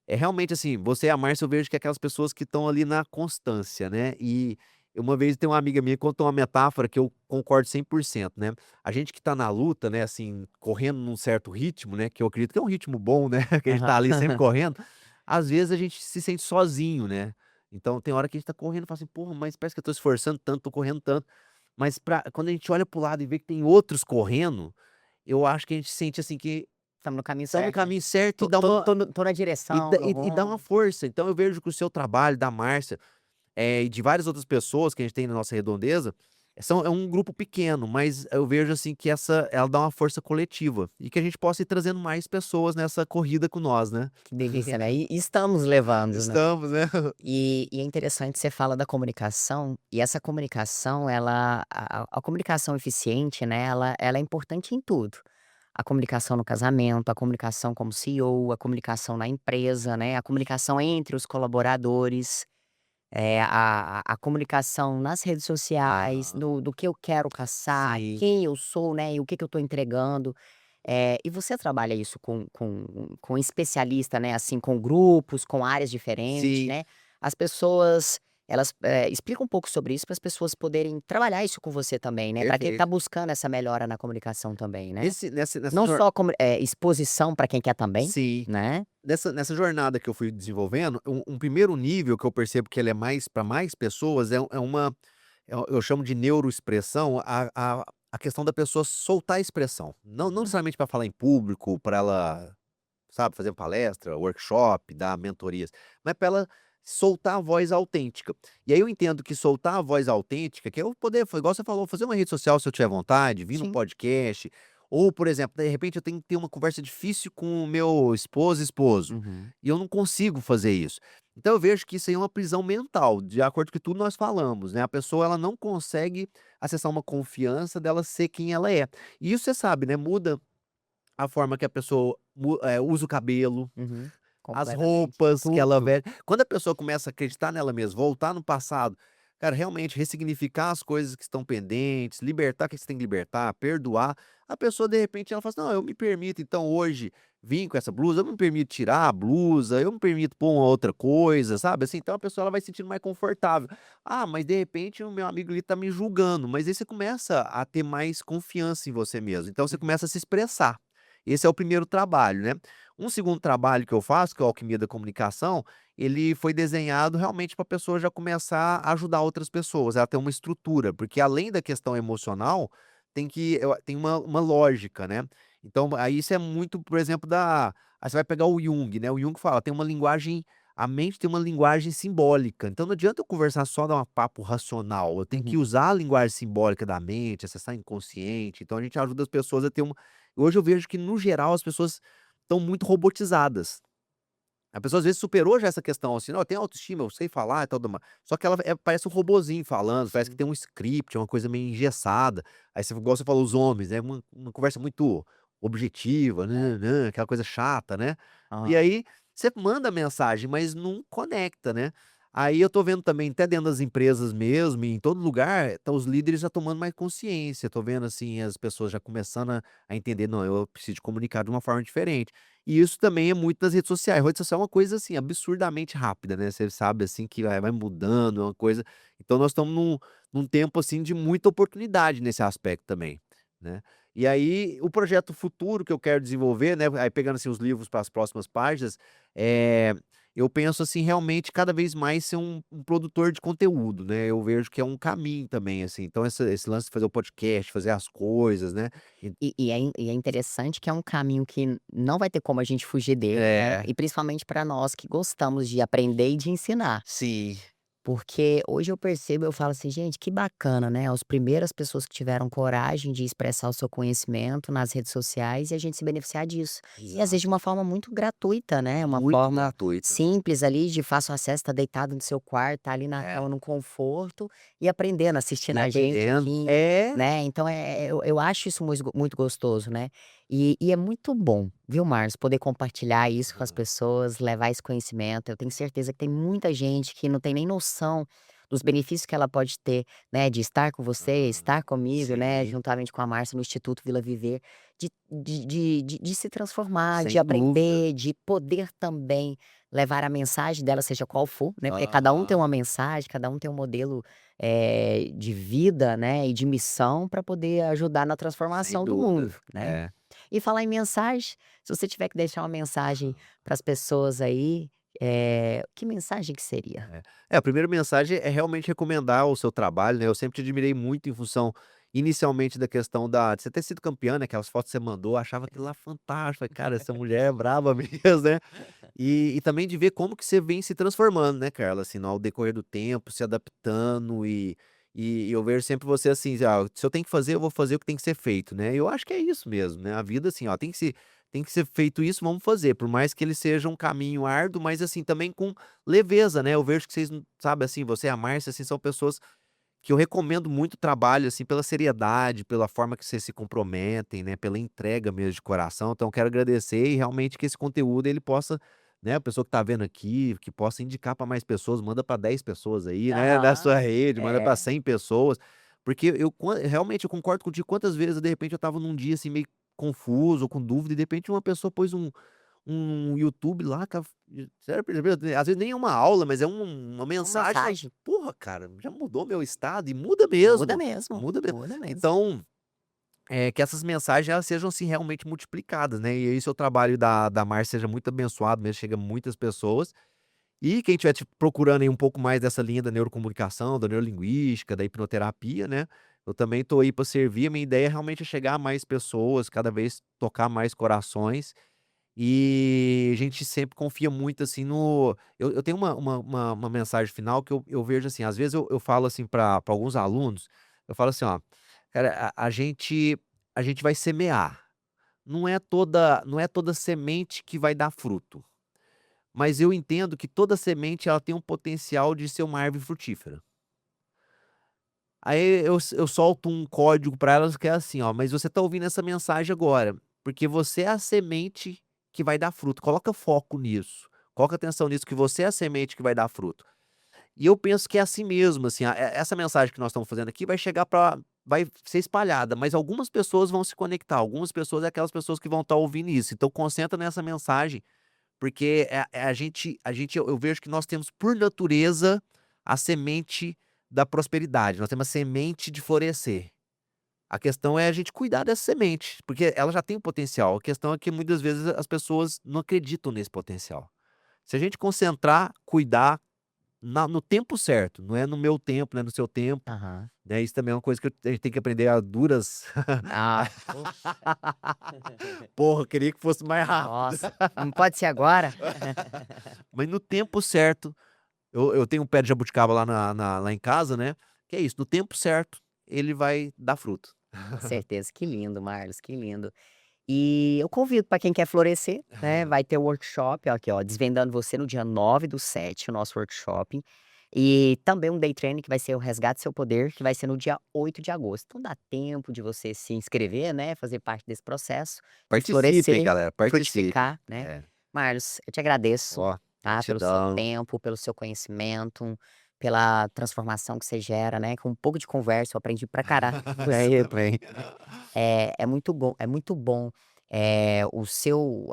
realmente, assim, você e a Márcia eu vejo que é aquelas pessoas que estão ali na constância, né. E uma vez tem uma amiga minha que contou uma metáfora que eu concordo 100%, né. A gente que tá na luta, né, assim, correndo num certo ritmo, né, que eu acredito que é um ritmo bom, né, que a gente aham. tá ali sempre correndo, às vezes a gente se sente sozinho, né. Então tem hora que a gente tá correndo e fala assim: "Porra, mas parece que eu tô esforçando tanto, tô correndo tanto", mas quando a gente olha para o lado e vê que tem outros correndo, eu acho que a gente sente, assim, que Estamos no caminho tá no certo, né. caminho certo e Tô dá tô uma tô no tô na direção, no e dá uma rumo. força. Então eu vejo que o seu trabalho, da Márcia, e de várias outras pessoas que a gente tem na nossa redondeza, é um grupo pequeno, mas eu vejo, assim, que ela dá uma força coletiva, e que a gente possa ir trazendo mais pessoas nessa corrida com nós, né. Que delícia, né. E estamos levando, né. Estamos, né. E é interessante, você fala da comunicação, e essa comunicação ela a comunicação eficiente, né, ela é importante em tudo. A comunicação no casamento, a comunicação como CEO, a comunicação na empresa, né, a comunicação entre os colaboradores, a comunicação nas redes sociais, Aham. do que eu quero passar, Sim, quem eu sou, né, e o que que eu estou entregando. E você trabalha isso com especialista, né, assim, com grupos, com áreas diferentes, sim, né. As pessoas, elas, explica um pouco sobre isso para as pessoas poderem trabalhar isso com você também, né, para quem está perfeito. buscando essa melhora na comunicação também, né. Nessa Não só exposição para quem quer também, sim. né. Nessa jornada que eu fui desenvolvendo, um primeiro nível que eu percebo que ele é mais para mais pessoas é uma eu chamo de neuroexpressão, a questão da pessoa soltar a expressão. Não Uhum. necessariamente para falar em público, para ela, sabe, fazer palestra, workshop, dar mentorias, mas para ela soltar a voz autêntica. E aí eu entendo que soltar a voz autêntica, que é eu poder, igual você falou, fazer uma rede social se eu tiver vontade, vir no Sim. podcast, ou, por exemplo, de repente eu tenho que ter uma conversa difícil com o meu esposo, Uhum. e eu não consigo fazer isso. Então eu vejo que isso aí é uma prisão mental, de acordo com tudo nós falamos, né, a pessoa ela não consegue acessar uma confiança dela ser quem ela é. E isso você sabe, né, muda a forma que a pessoa usa o cabelo, Uhum. as Completamente. roupas que ela Tudo. veste. Quando a pessoa começa a acreditar nela mesma, voltar no passado, cara, realmente ressignificar as coisas que estão pendentes, libertar o que você tem que libertar, perdoar, a pessoa de repente ela fala assim: "Não, eu me permito então hoje vir com essa blusa, eu me permito tirar a blusa, eu me permito pôr uma outra coisa", sabe, assim, então a pessoa ela vai se sentindo mais confortável. "Ah, mas de repente o meu amigo ali tá me julgando", mas aí você começa a ter mais confiança em você mesmo, então você Uhum. começa a se expressar. Esse é o primeiro trabalho, né. Um segundo trabalho que eu faço, que é o Alquimia da Comunicação, ele foi desenhado realmente para a pessoa já começar a ajudar outras pessoas, ela ter uma estrutura, porque além da questão emocional, tem uma lógica, né. Então, aí isso é muito, por exemplo, aí você vai pegar o Jung, né, o Jung fala: "Tem uma linguagem a mente tem uma linguagem simbólica", então não adianta eu conversar só dar um papo racional, eu tenho Uhum. que usar a linguagem simbólica da mente, acessar inconsciente, então a gente ajuda as pessoas a ter uma hoje eu vejo que no geral as pessoas estão muito robotizadas. A pessoa às vezes superou já essa questão, assim: "Não, eu tenho autoestima, eu sei falar e tal, só que ela parece um robozinho falando, parece que Sim. tem um script, é uma coisa meio engessada. Aí você igual você falou, os homens, é uma conversa muito objetiva, É. nã-nã-nã, aquela coisa chata, né. E Aham. aí você manda mensagem, mas não conecta, né. Aí eu tô vendo também até dentro das empresas mesmo, e em todo lugar, tá os líderes já tomando mais consciência, tô vendo, assim, as pessoas já começando a entender: "Não, eu preciso comunicar de uma forma diferente". E isso também é muito nas redes sociais. A rede social é uma coisa, assim, absurdamente rápida, né, você sabe, assim, que vai mudando, é uma coisa então nós estamos num tempo, assim, de muita oportunidade nesse aspecto também, né. E aí, o projeto futuro que eu quero desenvolver, né, aí pegando, assim, os livros para as próximas páginas, eh, eu penso, assim, realmente cada vez mais ser um produtor de conteúdo, né, eu vejo que é um caminho também, assim. Então esse lance de fazer o podcast, fazer as coisas, né. E E é interessante que é um caminho que não vai ter como a gente fugir dele, né, é, e principalmente para nós que gostamos de aprender e de ensinar. sim. Porque hoje eu percebo, eu falo assim: "Gente, que bacana, né, as primeiras pessoas que tiveram coragem de expressar o seu conhecimento nas redes sociais e a gente se beneficiar disso". E às vezes de Exato. uma forma muito gratuita, né, uma Muito forma gratuito. simples ali de fácil acesso, tá deitado no seu quarto, tá ali na É. cama no conforto e aprendendo, assistindo E a gente aprendendo. aqui, É. né, então eu acho isso muito gostoso, né. E é muito bom, viu, Marcos, poder compartilhar isso com as Aham. pessoas, levar esse conhecimento. Eu tenho certeza que tem muita gente que não tem nem noção dos benefícios que ela pode ter, né, de estar com você, Aham. estar comigo, né, Sim, juntamente com a Márcia no Instituto Vila Viver, de se transformar, de sem dúvida. aprender, de poder também levar a mensagem dela, seja qual for, né, porque cada um tem Aham. uma mensagem, cada um tem um modelo, de vida, né, e de missão para poder ajudar na Sem transformação do dúvida. mundo, né. É. E falar em mensagem, se você tiver que deixar uma mensagem Aham. para as pessoas aí, que mensagem que seria? É. É, a primeira mensagem é realmente recomendar o seu trabalho, né, eu sempre te admirei muito em função, inicialmente, da questão de você ter sido campeã, né, aquelas fotos que você mandou, achava aquilo lá fantástico, falei: "Cara, essa mulher é braba mesmo, né". E também de ver como que você vem se transformando, né, Carla, assim, ao decorrer do tempo, se adaptando e eu vejo sempre você assim: "Ah, se eu tenho que fazer, eu vou fazer o que tem que ser feito", né. Eu acho que é isso mesmo, né, a vida assim, ó, tem que ser feito isso, vamos fazer, por mais que ele seja um caminho árduo, mas assim, também com leveza, né. Eu vejo que vocês sabe, assim, você e a Márcia, assim, são pessoas que eu recomendo muito o trabalho, assim, pela seriedade, pela forma que vocês se comprometem, né, pela entrega mesmo de coração. Então quero agradecer e realmente que esse conteúdo ele possa, né, a pessoa que tá vendo aqui, que possa indicar para mais pessoas, manda para 10 pessoas aí, né, na Aham. sua rede, manda para É. 100 pessoas, porque realmente eu concordo contigo, quantas vezes de repente eu estava num dia, assim, meio confuso ou com dúvida e de repente uma pessoa pôs um YouTube lá, cara, você já percebeu? Às vezes nem é uma aula, mas é uma Uma mensagem, fala: mensagem. "Porra, cara, já mudou meu estado", e muda Muda mesmo, mesmo, muda mesmo. muda mesmo. Então, que essas mensagens elas sejam, assim, realmente multiplicadas, né, e aí seu trabalho da Márcia seja muito abençoado mesmo, chega a muitas pessoas, e quem estiver te procurando aí um pouco mais dessa linha da neurocomunicação, da neurolinguística, da hipnoterapia, né, eu também estou aí para servir, a minha ideia é realmente chegar a mais pessoas, cada vez tocar mais corações, e a gente sempre confia muito, assim, no eu tenho uma mensagem final que eu vejo, assim, às vezes eu falo, assim, para alguns alunos, eu falo assim: "Ó, cara, a gente vai semear, não é toda semente que vai dar fruto, mas eu entendo que toda semente ela tem um potencial de ser uma árvore frutífera". Aí eu solto um código para elas que é assim: "Ó, mas você tá ouvindo essa mensagem agora. porque você é a semente que vai dar fruto. Coloca foco nisso. Coloca atenção nisso, que você é a semente que vai dar fruto. E eu penso que é assim mesmo, assim, essa mensagem que nós estamos fazendo aqui vai ser espalhada, mas algumas pessoas vão se conectar, algumas pessoas é aquelas pessoas que vão estar ouvindo isso. Então concentra nessa mensagem, porque a gente eu vejo que nós temos por natureza a semente da prosperidade, nós temos a semente de florescer. A questão é a gente cuidar dessa semente, porque ela já tem um potencial. A questão é que muitas vezes as pessoas não acreditam nesse potencial. Se a gente concentrar, cuidar no tempo certo, não é no meu tempo, não é no seu tempo, Aham. né, isso também é uma coisa que a gente tem que aprender a duras. Ah, poxa. Porra, eu queria que fosse mais rápido. Nossa, não pode ser agora? Mas no tempo certo, eu tenho um pé de jabuticaba lá em casa, né, que é isso, no tempo certo, ele vai dar fruto. Com certeza, que lindo, Marlos, que lindo. E eu convido para quem quer florescer, né, vai ter o workshop, ó, aqui, ó, Desvendando Você no dia 9/7, o nosso workshop. E também um day training que vai ser o Resgate Seu Poder, que vai ser no dia 8 de agosto. Então dá tempo de você se inscrever, né, fazer parte desse processo e Participem, florescer, galera, participem. frutificar, né. É. Marlos, eu te agradeço, Ó, tá, pelo seu gratidão. tempo, pelo seu conhecimento, pela transformação que você gera, né, com um pouco de conversa eu aprendi pra caralho com Você você. também. É muito bom, o seu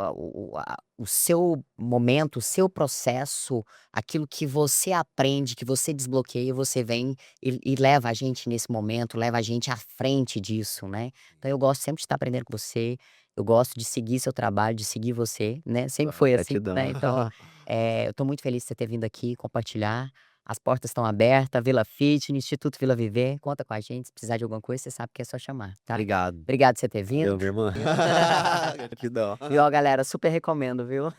o seu momento, o seu processo, aquilo que você aprende, que você desbloqueia, você vem e leva a gente nesse momento, leva a gente à frente disso, né. Então eu gosto sempre de estar aprendendo com você, eu gosto de seguir seu trabalho, de seguir você, né, sempre Ah, foi assim, gratidão. né, então, eu estou muito feliz de você ter vindo aqui compartilhar. As portas estão abertas, Vila Fitness, Instituto Vila Viver, conta com a gente, se precisar de alguma coisa, você sabe que é só chamar, tá. Obrigado. Obrigado por você ter vindo, Valeu, minha irmã. viu. Gratidão. E ó, galera, super recomendo, viu.